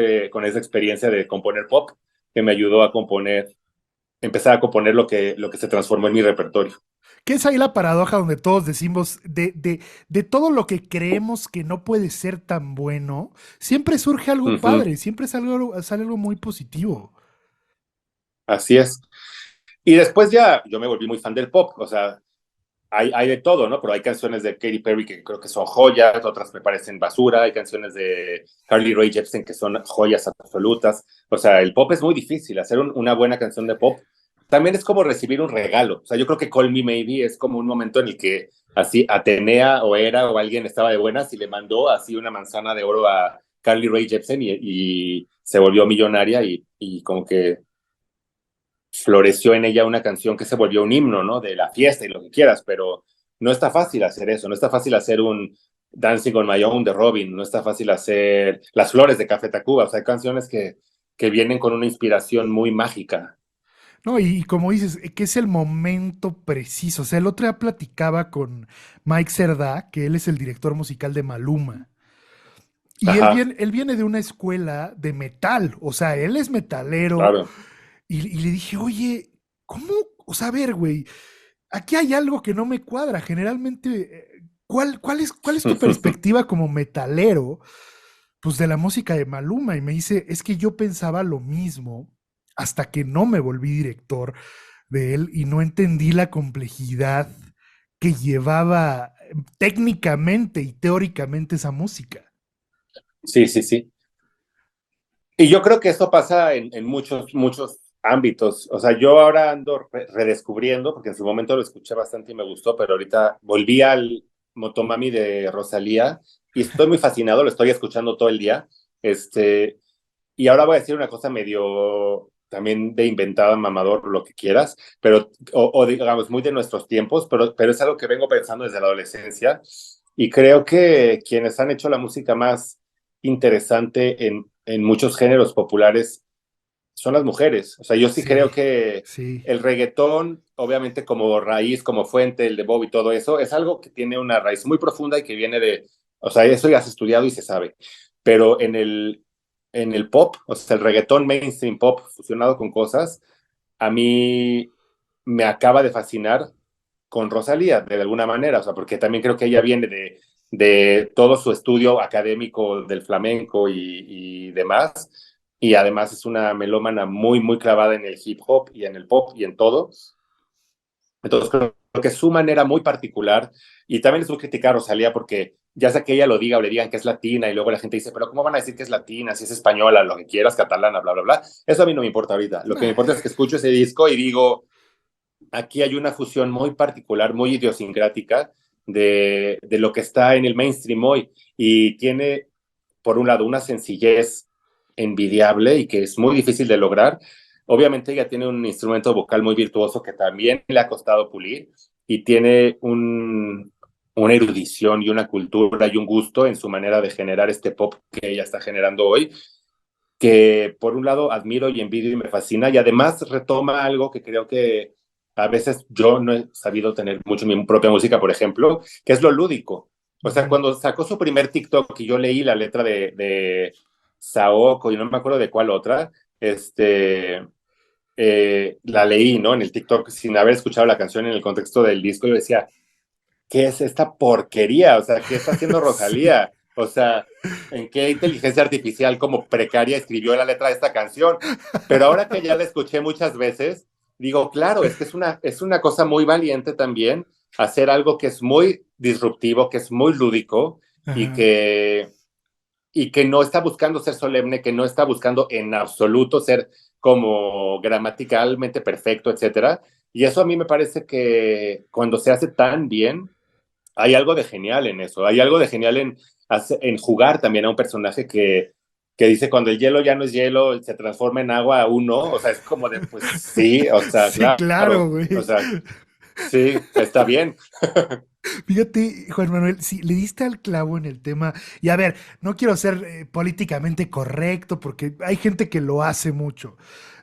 Speaker 2: experiencia de componer pop, que me ayudó a componer, empezar a componer lo que se transformó en mi repertorio.
Speaker 1: Que es ahí la paradoja donde todos decimos de todo lo que creemos que no puede ser tan bueno, siempre surge algo
Speaker 2: Ujú,
Speaker 1: padre, siempre sale algo muy positivo.
Speaker 2: así es. Y después ya yo me volví muy fan del pop, o sea, hay de todo, ¿no? Pero hay canciones de Katy Perry que creo que son joyas, otras me parecen basura, hay canciones de Carly Rae Jepsen que son joyas absolutas. O sea, el pop es muy difícil, hacer una buena canción de pop también es como recibir un regalo. O sea, yo creo que Call Me Maybe es como un momento en el que así Atenea o Era o alguien estaba de buenas y le mandó así una manzana de oro a Carly Rae Jepsen y se volvió millonaria y como que floreció en ella una canción que se volvió un himno, ¿no? De la fiesta y lo que quieras, pero no está fácil hacer eso, no está fácil hacer un Dancing on My Own de Robin, no está fácil hacer Las Flores de Café Tacuba, o sea, hay canciones que vienen con una inspiración muy mágica.
Speaker 1: No, y como dices, que es el momento preciso. O sea, el otro día platicaba con Mike Cerdá, que él es el director musical de Maluma. Y
Speaker 2: Ajá,
Speaker 1: él viene de una escuela de metal. O sea, él es metalero.
Speaker 2: claro.
Speaker 1: Y le dije, oye, ¿cómo? O sea, a ver, güey, aquí hay algo que no me cuadra. Generalmente, ¿cuál es tu perspectiva como metalero? Pues de la música de Maluma. Y me dice, es que yo pensaba lo mismo hasta que no me volví director de él y no entendí la complejidad que llevaba técnicamente y teóricamente esa música.
Speaker 2: Sí, sí, sí. Y yo creo que esto pasa en muchos, muchos ámbitos. O sea, yo ahora ando redescubriendo, porque en su momento lo escuché bastante y me gustó, pero ahorita volví al Motomami de Rosalía y estoy muy fascinado, lo estoy escuchando todo el día. Y ahora voy a decir una cosa medio también de inventada, mamador, lo que quieras, pero, o digamos, muy de nuestros tiempos, pero es algo que vengo pensando desde la adolescencia y creo que quienes han hecho la música más interesante en muchos géneros populares son las mujeres. O sea, yo sí
Speaker 1: Sí,
Speaker 2: creo que
Speaker 1: sí.
Speaker 2: el reggaetón, obviamente como raíz, como fuente, el de Bob y todo eso, es algo que tiene una raíz muy profunda y que viene de, o sea, eso ya se ha estudiado y se sabe. Pero en el pop, o sea, el reggaetón mainstream pop fusionado con cosas, a mí me acaba de fascinar con Rosalía, de alguna manera, o sea, porque también creo que ella viene de todo su estudio académico del flamenco y demás, y además es una melómana muy, muy clavada en el hip hop y en el pop y en todo. Entonces creo que es su manera muy particular, y también es muy criticada a Rosalía porque ya sea que ella lo diga o le digan que es latina y luego la gente dice, pero ¿cómo van a decir que es latina, si es española, lo que quieras, catalana, bla, bla, bla? Eso a mí no me importa ahorita. Lo que me
Speaker 1: Nah.
Speaker 2: importa es que escucho ese disco y digo, aquí hay una fusión muy particular, muy idiosincrática de lo que está en el mainstream hoy y tiene, por un lado, una sencillez envidiable y que es muy difícil de lograr. Obviamente ella tiene un instrumento vocal muy virtuoso que también le ha costado pulir y tiene una erudición y una cultura y un gusto en su manera de generar este pop que ella está generando hoy, que por un lado admiro y envidio y me fascina, y además retoma algo que creo que a veces yo no he sabido tener mucho en mi propia música, por ejemplo, que es lo lúdico. O sea,
Speaker 1: Ujú.
Speaker 2: cuando sacó su primer TikTok y yo leí la letra de Saoko y no me acuerdo de cuál otra, la leí, ¿no? En el TikTok sin haber escuchado la canción en el contexto del disco, yo decía, ¿qué es esta porquería? O sea, ¿qué está haciendo
Speaker 1: Sí.
Speaker 2: Rosalía? O sea, ¿en qué inteligencia artificial como precaria escribió la letra de esta canción? Pero ahora que ya la escuché muchas veces, digo, claro, es una cosa muy valiente también hacer algo que es muy disruptivo, que es muy lúdico y
Speaker 1: Ajá.
Speaker 2: que, y que no está buscando ser solemne, que no está buscando en absoluto ser como gramaticalmente perfecto, etcétera. Y eso a mí me parece que cuando se hace tan bien, hay algo de genial en eso, hay algo de genial en jugar también a un personaje que dice cuando el hielo ya no es hielo, se transforma en agua, aún no, o sea, es como de, pues sí, o sea,
Speaker 1: Sí, claro,
Speaker 2: claro, o
Speaker 1: güey.
Speaker 2: sea, sí, está bien.
Speaker 1: Fíjate, Juan Manuel, sí, le diste al clavo en el tema. Y a ver, no quiero ser políticamente correcto porque hay gente que lo hace mucho,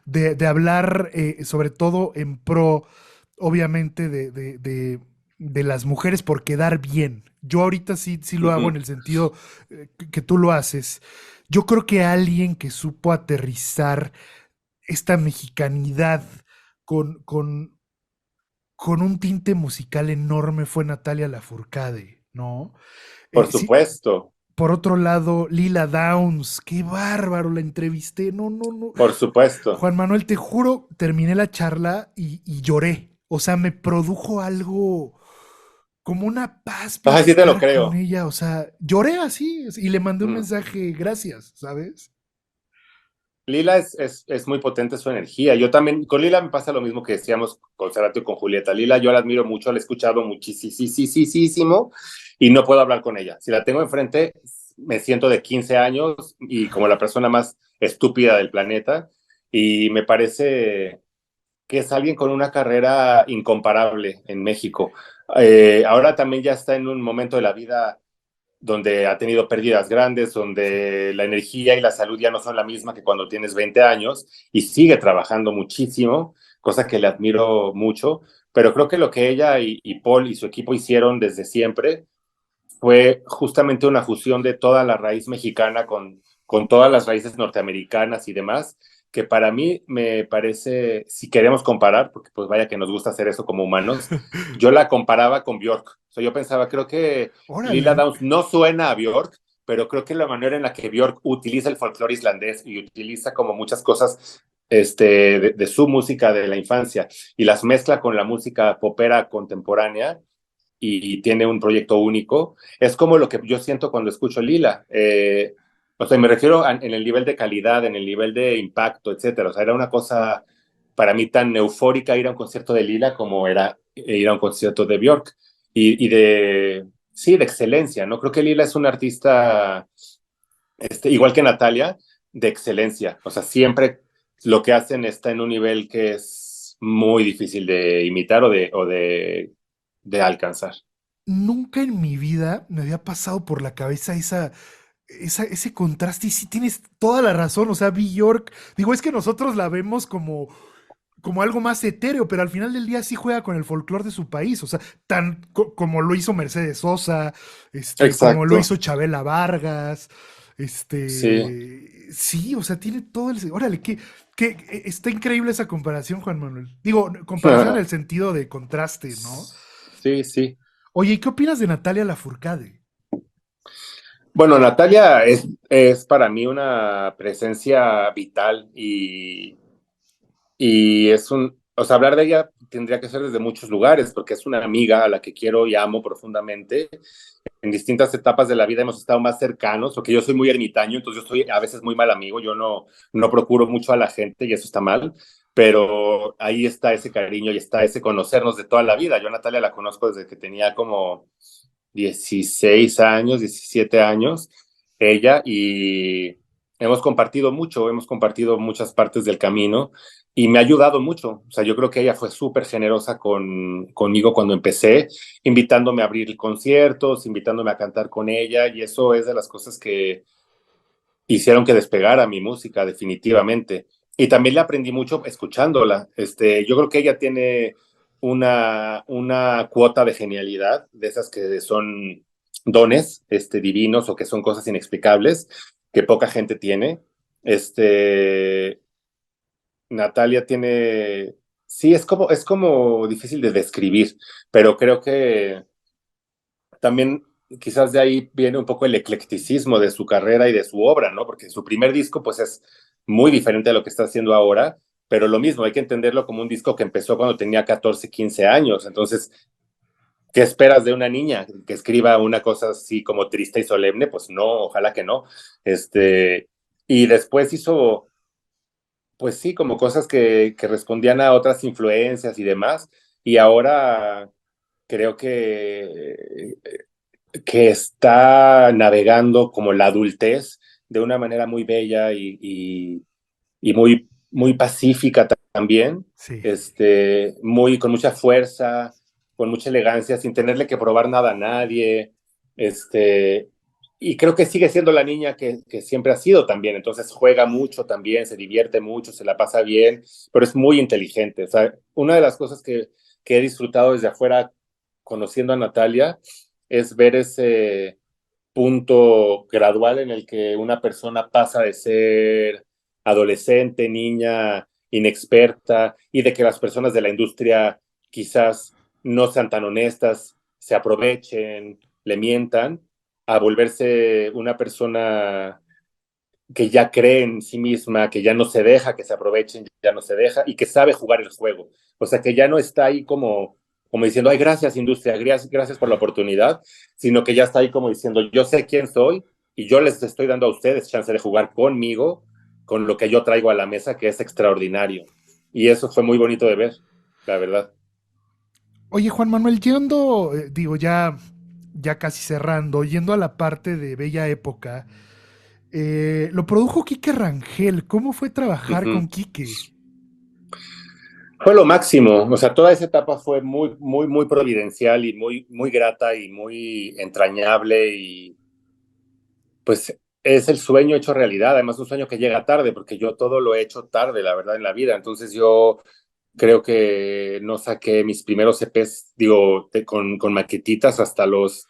Speaker 1: de hablar sobre todo en pro, obviamente, de las mujeres por quedar bien. Yo ahorita sí, sí lo hago en
Speaker 2: Ujú.
Speaker 1: el sentido que tú lo haces. Yo creo que alguien que supo aterrizar esta mexicanidad con con un tinte musical enorme fue Natalia Lafourcade, ¿no?
Speaker 2: Por
Speaker 1: Sí,
Speaker 2: supuesto,
Speaker 1: por otro lado, Lila Downs, qué bárbaro, la entrevisté. No, no, no.
Speaker 2: por supuesto.
Speaker 1: Juan Manuel, te juro, terminé la charla y lloré. O sea, me produjo algo como una paz
Speaker 2: Ay, sí te lo
Speaker 1: platicar con
Speaker 2: creo.
Speaker 1: ella. O sea, lloré así y le mandé un
Speaker 2: Mm.
Speaker 1: mensaje, gracias, ¿sabes?
Speaker 2: Lila es muy potente su energía. Yo también, con Lila me pasa lo mismo que decíamos con Cerati y con Julieta. Lila yo la admiro mucho, la he escuchado muchísimo y no puedo hablar con ella. Si la tengo enfrente, me siento de 15 años y como la persona más estúpida del planeta y me parece que es alguien con una carrera incomparable en México. Ahora también ya está en un momento de la vida donde ha tenido pérdidas grandes,
Speaker 1: Sí.
Speaker 2: donde la energía y la salud ya no son la misma que cuando tienes 20 años y sigue trabajando muchísimo, cosa que le admiro mucho, pero creo que lo que ella y Paul y su equipo hicieron desde siempre fue justamente una fusión de toda la raíz mexicana con todas las raíces norteamericanas y demás, que para mí me parece, si queremos comparar, porque pues vaya que nos gusta hacer eso como humanos, yo la comparaba con Bjork. O sea, yo pensaba, creo que Lila
Speaker 1: Órale.
Speaker 2: Downs no suena a Bjork, pero creo que la manera en la que Bjork utiliza el folclore islandés y utiliza como muchas cosas de su música de la infancia y las mezcla con la música popera contemporánea, y tiene un proyecto único. Es como lo que yo siento cuando escucho Lila. O sea, me refiero en el nivel de calidad, en el nivel de impacto, etcétera. O sea, era una cosa para mí tan eufórica ir a un concierto de Lila como era ir a un concierto de Björk. Sí, de excelencia, ¿no? Creo que Lila es una artista, igual que Natalia, de excelencia. O sea, siempre lo que hacen está en un nivel que es muy difícil de imitar de alcanzar.
Speaker 1: Nunca en mi vida me había pasado por la cabeza ese contraste. Y sí tienes toda la razón. O sea, Bjork, digo, es que nosotros la vemos como algo más etéreo, pero al final del día sí juega con el folclore de su país. O sea, como lo hizo Mercedes Sosa, como lo
Speaker 2: Exacto,
Speaker 1: hizo Chabela Vargas.
Speaker 2: sí.
Speaker 1: Sí, o sea, tiene todo el. Órale, está increíble esa comparación, Juan Manuel. Digo, comparación en el sentido de contraste, ¿no?
Speaker 2: Sí, sí.
Speaker 1: Oye, ¿y qué opinas de Natalia Lafourcade?
Speaker 2: Bueno, Natalia es para mí una presencia vital y o sea, hablar de ella tendría que ser desde muchos lugares, porque es una amiga a la que quiero y amo profundamente. En distintas etapas de la vida hemos estado más cercanos, porque yo soy muy ermitaño, entonces yo soy a veces muy mal amigo, yo no procuro mucho a la gente y eso está mal, pero ahí está ese cariño y está ese conocernos de toda la vida. Yo a Natalia la conozco desde que tenía como 16 años, 17 años, ella, y hemos compartido muchas partes del camino y me ha ayudado mucho. O sea, yo creo que ella fue súper generosa conmigo cuando empecé, invitándome a abrir conciertos, invitándome a cantar con ella, y eso es de las cosas que hicieron que despegara mi música, definitivamente. Y también le aprendí mucho escuchándola. Yo creo que ella tiene una cuota de genialidad, de esas que son dones divinos o que son cosas inexplicables, que poca gente tiene. Este, Natalia tiene, sí, es como difícil de describir, pero creo que también quizás de ahí viene un poco el eclecticismo de su carrera y de su obra, ¿no? Porque su primer disco pues es muy diferente a lo que está haciendo ahora, pero lo mismo, hay que entenderlo como un disco que empezó cuando tenía 14, 15 años. Entonces, ¿qué esperas de una niña que escriba una cosa así como triste y solemne? Pues no, ojalá que no. Y después hizo, pues sí, como cosas que respondían a otras influencias y demás, y ahora creo que está navegando como la adultez de una manera muy bella y muy, muy pacífica también,
Speaker 1: Sí.
Speaker 2: con mucha fuerza, con mucha elegancia, sin tenerle que probar nada a nadie. Y creo que sigue siendo la niña que siempre ha sido también. Entonces juega mucho también, se divierte mucho, se la pasa bien, pero es muy inteligente. O sea, una de las cosas que he disfrutado desde afuera conociendo a Natalia es ver ese punto gradual en el que una persona pasa de ser adolescente, niña, inexperta, y de que las personas de la industria quizás no sean tan honestas, se aprovechen, le mientan, a volverse una persona que ya cree en sí misma, que ya no se deja que se aprovechen, ya no se deja y que sabe jugar el juego. O sea, que ya no está ahí como diciendo, ay, gracias industria, gracias por la oportunidad, sino que ya está ahí como diciendo, yo sé quién soy y yo les estoy dando a ustedes chance de jugar conmigo, con lo que yo traigo a la mesa, que es extraordinario. Y eso fue muy bonito de ver, la verdad.
Speaker 1: Oye, Juan Manuel, yendo, digo, ya casi cerrando, yendo a la parte de Bella Época, lo produjo Quique Rangel. ¿Cómo fue
Speaker 2: Uh
Speaker 1: trabajar
Speaker 2: -huh.
Speaker 1: con Quique?
Speaker 2: Fue lo máximo, o sea, toda esa etapa fue muy, muy, muy providencial y muy, muy grata y muy entrañable y pues es el sueño hecho realidad, además un sueño que llega tarde, porque yo todo lo he hecho tarde, la verdad, en la vida. Entonces yo creo que no saqué mis primeros EPs, digo, con maquetitas hasta los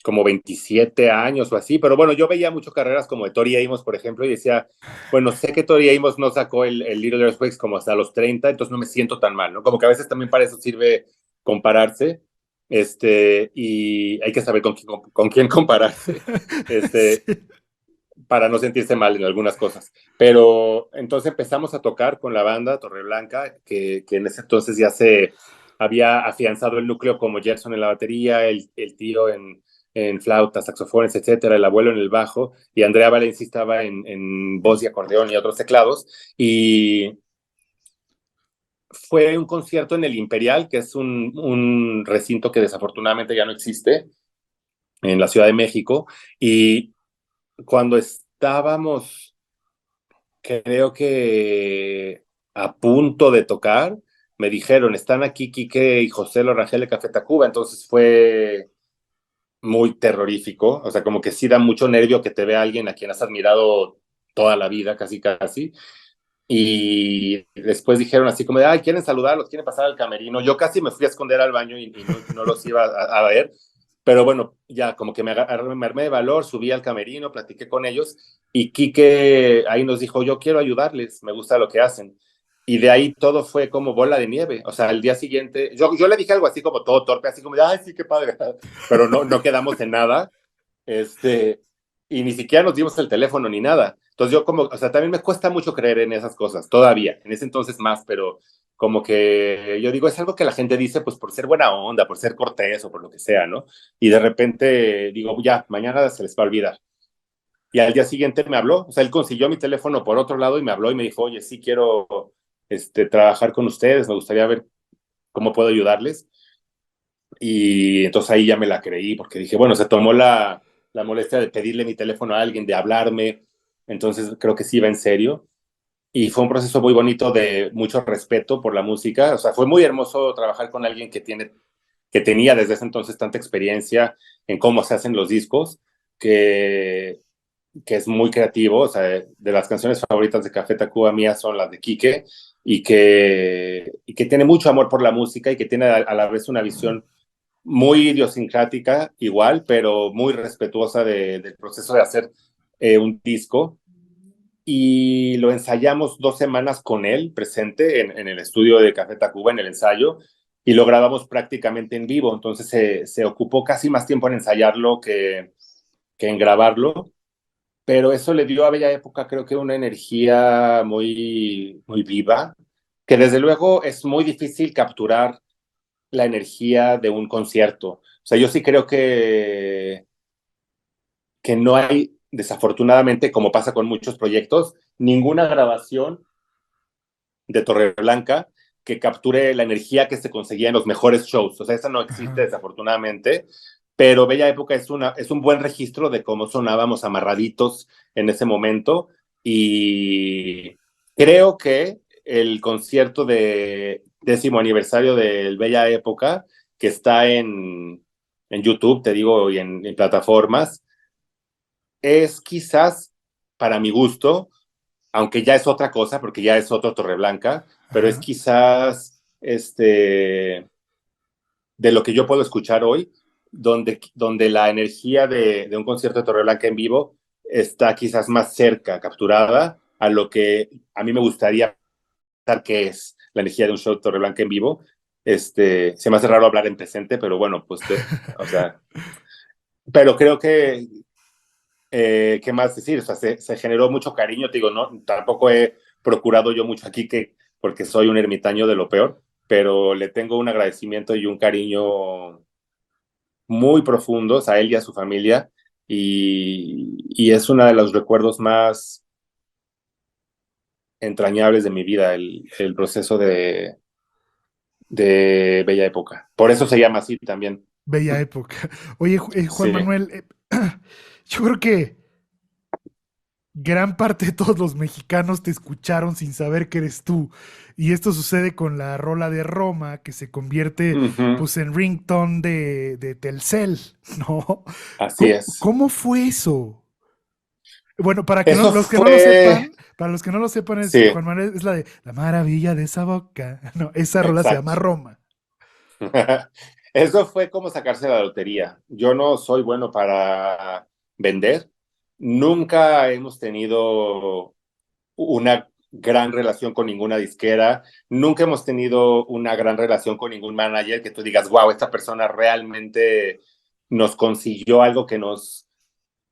Speaker 2: como 27 años o así, pero bueno, yo veía mucho carreras como de Tori Amos, por ejemplo, y decía, bueno, sé que Tori Amos no sacó el Little Earthquakes como hasta los 30, entonces no me siento tan mal, ¿no? Como que a veces también para eso sirve compararse, y hay que saber con quién compararse, este,
Speaker 1: Sí.
Speaker 2: para no sentirse mal en algunas cosas. Pero entonces empezamos a tocar con la banda Torreblanca, que en ese entonces ya se había afianzado el núcleo como Gerson en la batería, el tío en flauta, saxofones, etcétera, el abuelo en el bajo, y Andrea Valencia estaba en voz y acordeón y otros teclados. Y fue un concierto en el Imperial, que es un recinto que desafortunadamente ya no existe en la Ciudad de México. Y cuando estábamos, creo que a punto de tocar, me dijeron, están aquí Quique y José Lorangel de Café Tacuba, entonces fue muy terrorífico, o sea, como que sí da mucho nervio que te vea alguien a quien has admirado toda la vida, casi casi, y después dijeron así como de, ay, quieren saludarlos, quieren pasar al camerino. Yo casi me fui a esconder al baño y no los iba a ver, pero bueno, ya como que me armé de valor, subí al camerino, platiqué con ellos y Quique ahí nos dijo, yo quiero ayudarles, me gusta lo que hacen. Y de ahí todo fue como bola de nieve. O sea, el día siguiente, yo le dije algo así como todo torpe, así como, de, ay, sí, qué padre, pero no quedamos en nada. este, y ni siquiera nos dimos el teléfono ni nada. Entonces yo como, o sea, también me cuesta mucho creer en esas cosas, todavía, en ese entonces más, pero como que yo digo, es algo que la gente dice pues por ser buena onda, por ser cortés o por lo que sea, ¿no? Y de repente digo, ya, mañana se les va a olvidar. Y al día siguiente me habló, o sea, él consiguió mi teléfono por otro lado y me habló y me dijo, oye, sí quiero trabajar con ustedes, me gustaría ver cómo puedo ayudarles. Y entonces ahí ya me la creí, porque dije, bueno, se tomó la molestia de pedirle mi teléfono a alguien, de hablarme, entonces creo que sí iba en serio. Y fue un proceso muy bonito de mucho respeto por la música, o sea, fue muy hermoso trabajar con alguien que tenía desde ese entonces tanta experiencia en cómo se hacen los discos, que, que es muy creativo, o sea, de las canciones favoritas de Café Tacuba mías son las de Quique, y que tiene mucho amor por la música y que tiene a la vez una visión muy idiosincrática igual, pero muy respetuosa del proceso de hacer un disco. Y lo ensayamos 2 semanas con él presente en el estudio de Café Tacuba, en el ensayo, y lo grabamos prácticamente en vivo. Entonces se ocupó casi más tiempo en ensayarlo que en grabarlo, pero eso le dio a Bella Época creo que una energía muy, muy viva, que desde luego es muy difícil capturar la energía de un concierto. O sea, yo sí creo que no hay, desafortunadamente, como pasa con muchos proyectos, ninguna grabación de Torreblanca que capture la energía que se conseguía en los mejores shows. O sea, esa no existe,
Speaker 1: Ajá.
Speaker 2: desafortunadamente, pero Bella Época es un buen registro de cómo sonábamos amarraditos en ese momento, y creo que el concierto de 10º aniversario del Bella Época, que está en YouTube, te digo, y en plataformas, es quizás, para mi gusto, aunque ya es otra cosa, porque ya es otro Torreblanca, pero es
Speaker 1: Ajá.
Speaker 2: quizás de lo que yo puedo escuchar hoy, donde la energía de un concierto de Torreblanca en vivo está quizás más cerca, capturada, a lo que a mí me gustaría pensar que es la energía de un show de Torreblanca en vivo. Se me hace raro hablar en presente, pero bueno, pues, o sea, pero creo que ¿qué más decir? O sea, se generó mucho cariño, te digo, no, tampoco he procurado yo mucho aquí porque soy un ermitaño de lo peor, pero le tengo un agradecimiento y un cariño muy profundos a él y a su familia, y es uno de los recuerdos más entrañables de mi vida, el proceso de Bella Época. Por eso se llama así también.
Speaker 1: Bella época. Oye, Juan
Speaker 2: Sí.
Speaker 1: Manuel, yo creo que gran parte de todos los mexicanos te escucharon sin saber que eres tú. Y esto sucede con la rola de Roma, que se convierte
Speaker 2: Ujú.
Speaker 1: pues en ringtone de Telcel, ¿no?
Speaker 2: Así
Speaker 1: ¿Cómo,
Speaker 2: es.
Speaker 1: cómo fue eso? Bueno, para que no,
Speaker 2: Eso
Speaker 1: los que no lo
Speaker 2: fue,
Speaker 1: sepan, para los que no lo sepan, es
Speaker 2: sí,
Speaker 1: Juan Manuel es la de La maravilla de esa boca. No, esa rola se llama
Speaker 2: exacto.
Speaker 1: Roma.
Speaker 2: Eso fue como sacarse la lotería. Yo no soy bueno para vender. Nunca hemos tenido una gran relación con ninguna disquera. Nunca hemos tenido una gran relación con ningún manager que tú digas, wow, esta persona realmente nos consiguió algo que nos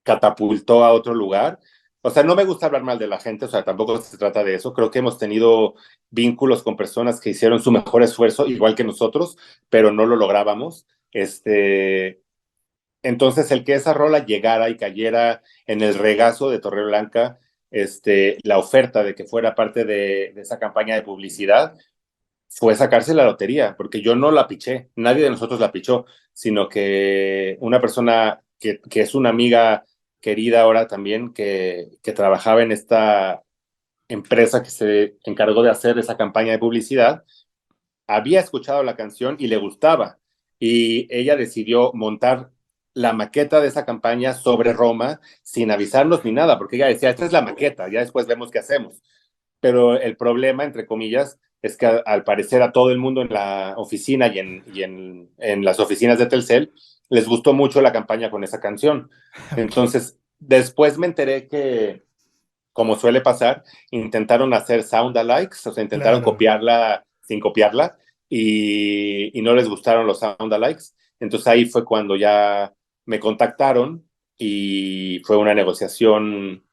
Speaker 2: catapultó a otro lugar. O sea, no me gusta hablar mal de la gente, o sea, tampoco se trata de eso. Creo que hemos tenido vínculos con personas que hicieron su mejor esfuerzo, igual que nosotros, pero no lo lográbamos. Entonces, el que esa rola llegara y cayera en el regazo de Torreblanca, la oferta de que fuera parte de esa campaña de publicidad, fue sacarse la lotería, porque yo no la piché, nadie de nosotros la pichó, sino que una persona que es una amiga querida ahora también, que trabajaba en esta empresa que se encargó de hacer esa campaña de publicidad, había escuchado la canción y le gustaba. Y ella decidió montar la maqueta de esa campaña sobre Roma sin avisarnos ni nada, porque ella decía, esta es la maqueta, ya después vemos qué hacemos. Pero el problema, entre comillas, es que al parecer a todo el mundo en la oficina y en las oficinas de Telcel les gustó mucho la campaña con esa canción.
Speaker 1: Ok,
Speaker 2: Entonces, después me enteré que, como suele pasar, intentaron hacer sound alikes, o sea, intentaron
Speaker 1: claro.
Speaker 2: copiarla sin copiarla, y no les gustaron los sound alikes. Entonces ahí fue cuando ya me contactaron y fue una negociación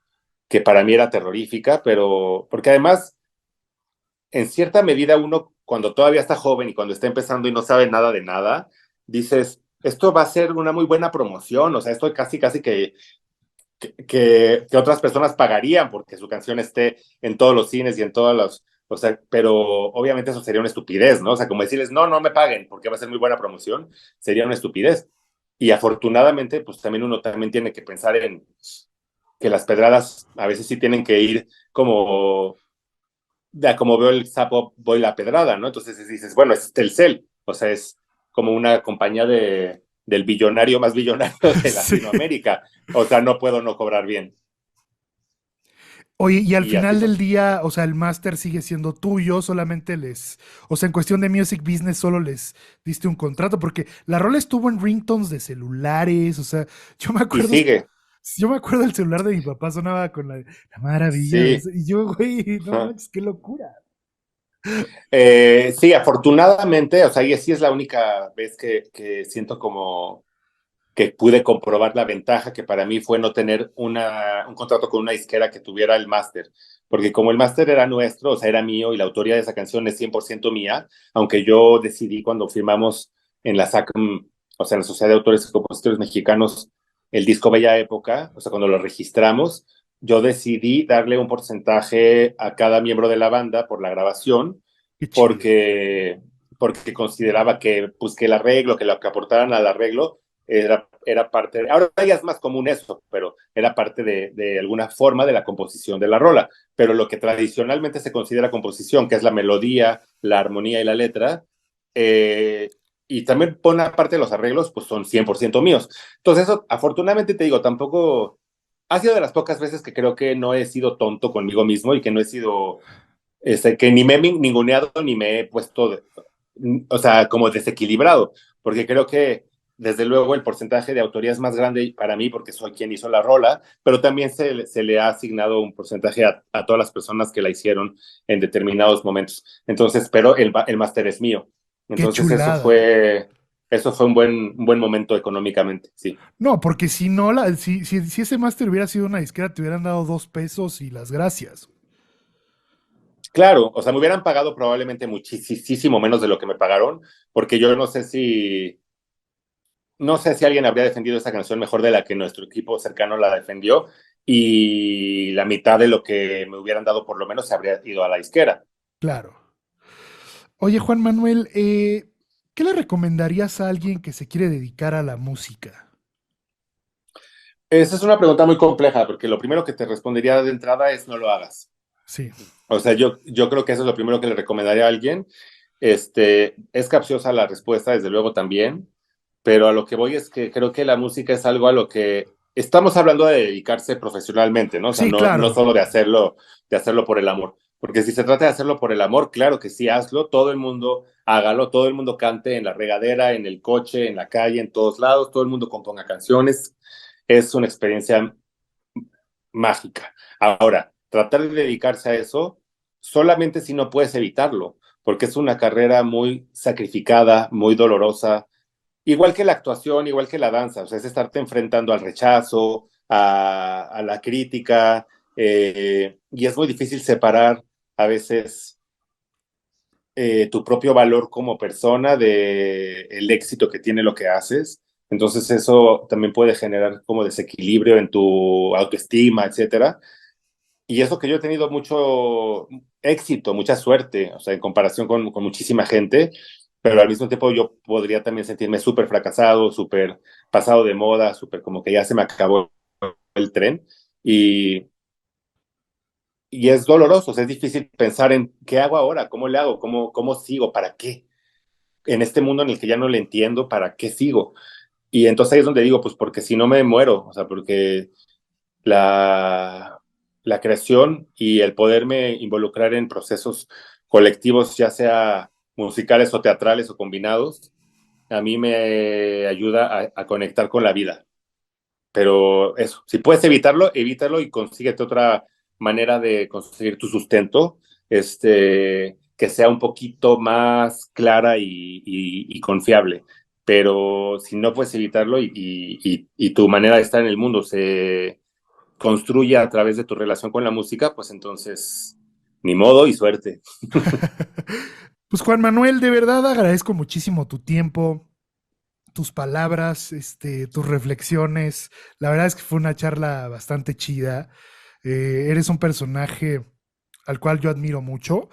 Speaker 2: que para mí era terrorífica, pero porque además, en cierta medida, uno cuando todavía está joven y cuando está empezando y no sabe nada de nada, dices, esto va a ser una muy buena promoción, o sea, esto casi, casi que otras personas pagarían porque su canción esté en todos los cines y en todos los, o sea, pero obviamente eso sería una estupidez, ¿no? O sea, como decirles, no, no me paguen porque va a ser muy buena promoción, sería una estupidez. Y afortunadamente, pues también uno también tiene que pensar en que las pedradas a veces sí tienen que ir como, ya como veo el sapo, voy la pedrada, ¿no? Entonces dices, bueno, es Telcel, o sea, es como una compañía del billonario más billonario de
Speaker 1: Sí.
Speaker 2: Latinoamérica, o sea, no puedo no cobrar bien.
Speaker 1: Oye, y al
Speaker 2: Y así
Speaker 1: final
Speaker 2: fue.
Speaker 1: del día, o sea, el máster sigue siendo tuyo, solamente o sea, en cuestión de music business solo les diste un contrato, porque la rola estuvo en ringtones de celulares, o sea, yo me
Speaker 2: Y
Speaker 1: acuerdo,
Speaker 2: sigue,
Speaker 1: yo me acuerdo el celular de mi papá sonaba con la maravilla,
Speaker 2: sí.
Speaker 1: y yo, güey, no
Speaker 2: Ajá.
Speaker 1: manches, qué locura.
Speaker 2: Sí, afortunadamente, o sea, y sí es la única vez que siento como que pude comprobar la ventaja que para mí fue no tener un contrato con una disquera que tuviera el máster, porque como el máster era nuestro, o sea, era mío y la autoría de esa canción es 100% mía, aunque yo decidí cuando firmamos en la SACM, o sea, en la Sociedad de Autores y Compositores Mexicanos, el disco Bella Época, o sea, cuando lo registramos, yo decidí darle un porcentaje a cada miembro de la banda por la grabación,
Speaker 1: Qué chido.
Speaker 2: porque, porque consideraba que, pues, que el arreglo, que lo que aportaran al arreglo, era parte, ahora ya es más común eso, pero era parte de alguna forma de la composición de la rola. Pero lo que tradicionalmente se considera composición, que es la melodía, la armonía y la letra, eh, y también pone aparte los arreglos, pues son 100% míos. Entonces eso, afortunadamente te digo, tampoco ha sido de las pocas veces que creo que no he sido tonto conmigo mismo y que no he sido, que ni me he ninguneado ni me he puesto, o sea, como desequilibrado, porque creo que desde luego el porcentaje de autoría es más grande para mí porque soy quien hizo la rola, pero también se le ha asignado un porcentaje a todas las personas que la hicieron en determinados momentos. Entonces, pero el máster es mío.
Speaker 1: Qué
Speaker 2: Entonces
Speaker 1: chulada.
Speaker 2: eso fue un buen momento económicamente, sí.
Speaker 1: No, porque si no, si ese máster hubiera sido una disquera, te hubieran dado 2 pesos y las gracias.
Speaker 2: Claro, o sea, me hubieran pagado probablemente muchísimo menos de lo que me pagaron, porque yo no sé si alguien habría defendido esa canción mejor de la que nuestro equipo cercano la defendió, y la mitad de lo que me hubieran dado por lo menos se habría ido a la disquera.
Speaker 1: Claro. Oye, Juan Manuel, ¿qué le recomendarías a alguien que se quiere dedicar a la música?
Speaker 2: Esa es una pregunta muy compleja, porque lo primero que te respondería de entrada es no lo hagas.
Speaker 1: Sí,
Speaker 2: O sea, yo creo que eso es lo primero que le recomendaría a alguien. Es capciosa la respuesta, desde luego también, pero a lo que voy es que creo que la música es algo a lo que estamos hablando de dedicarse profesionalmente, ¿no? O sea,
Speaker 1: sí,
Speaker 2: no, no
Speaker 1: claro,
Speaker 2: solo de hacerlo por el amor. Porque si se trata de hacerlo por el amor, claro que sí, hazlo, todo el mundo hágalo, todo el mundo cante en la regadera, en el coche, en la calle, en todos lados, todo el mundo componga canciones. Es una experiencia mágica. Ahora, tratar de dedicarse a eso solamente si no puedes evitarlo, porque es una carrera muy sacrificada, muy dolorosa, igual que la actuación, igual que la danza, o sea, es estarte enfrentando al rechazo, a la crítica, y es muy difícil separar a veces tu propio valor como persona de el éxito que tiene lo que haces. Entonces eso también puede generar como desequilibrio en tu autoestima, etcétera. Y eso que yo he tenido mucho éxito, mucha suerte, o sea, en comparación con muchísima gente, pero al mismo tiempo yo podría también sentirme súper fracasado, súper pasado de moda, súper como que ya se me acabó el tren. Y, y es doloroso, o sea, es difícil pensar en qué hago ahora, cómo le hago, cómo sigo, para qué. En este mundo en el que ya no le entiendo, ¿para qué sigo? Y entonces ahí es donde digo, pues porque si no me muero, o sea, porque la, la creación y el poderme involucrar en procesos colectivos, ya sea musicales o teatrales o combinados, a mí me ayuda a conectar con la vida. Pero eso, si puedes evitarlo, evítalo y consíguete otra manera de conseguir tu sustento, que sea un poquito más clara y confiable. Pero si no puedes evitarlo y tu manera de estar en el mundo construye a través de tu relación con la música, pues entonces, ni modo y suerte.
Speaker 1: Pues Juan Manuel, de verdad agradezco muchísimo tu tiempo, tus palabras, tus reflexiones. La verdad es que fue una charla bastante chida. Eres un personaje al cual yo admiro mucho.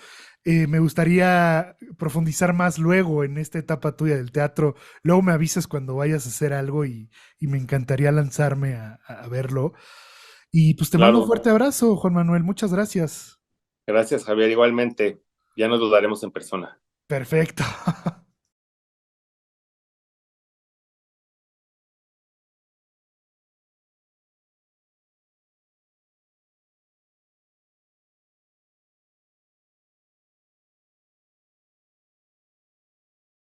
Speaker 1: Me gustaría profundizar más luego en esta etapa tuya del teatro. Luego me avisas cuando vayas a hacer algo y me encantaría lanzarme a verlo. Y pues te mando un
Speaker 2: Claro,
Speaker 1: fuerte abrazo, Juan Manuel. Muchas gracias.
Speaker 2: gracias Javier, igualmente, ya nos dudaremos en persona.
Speaker 1: Perfecto.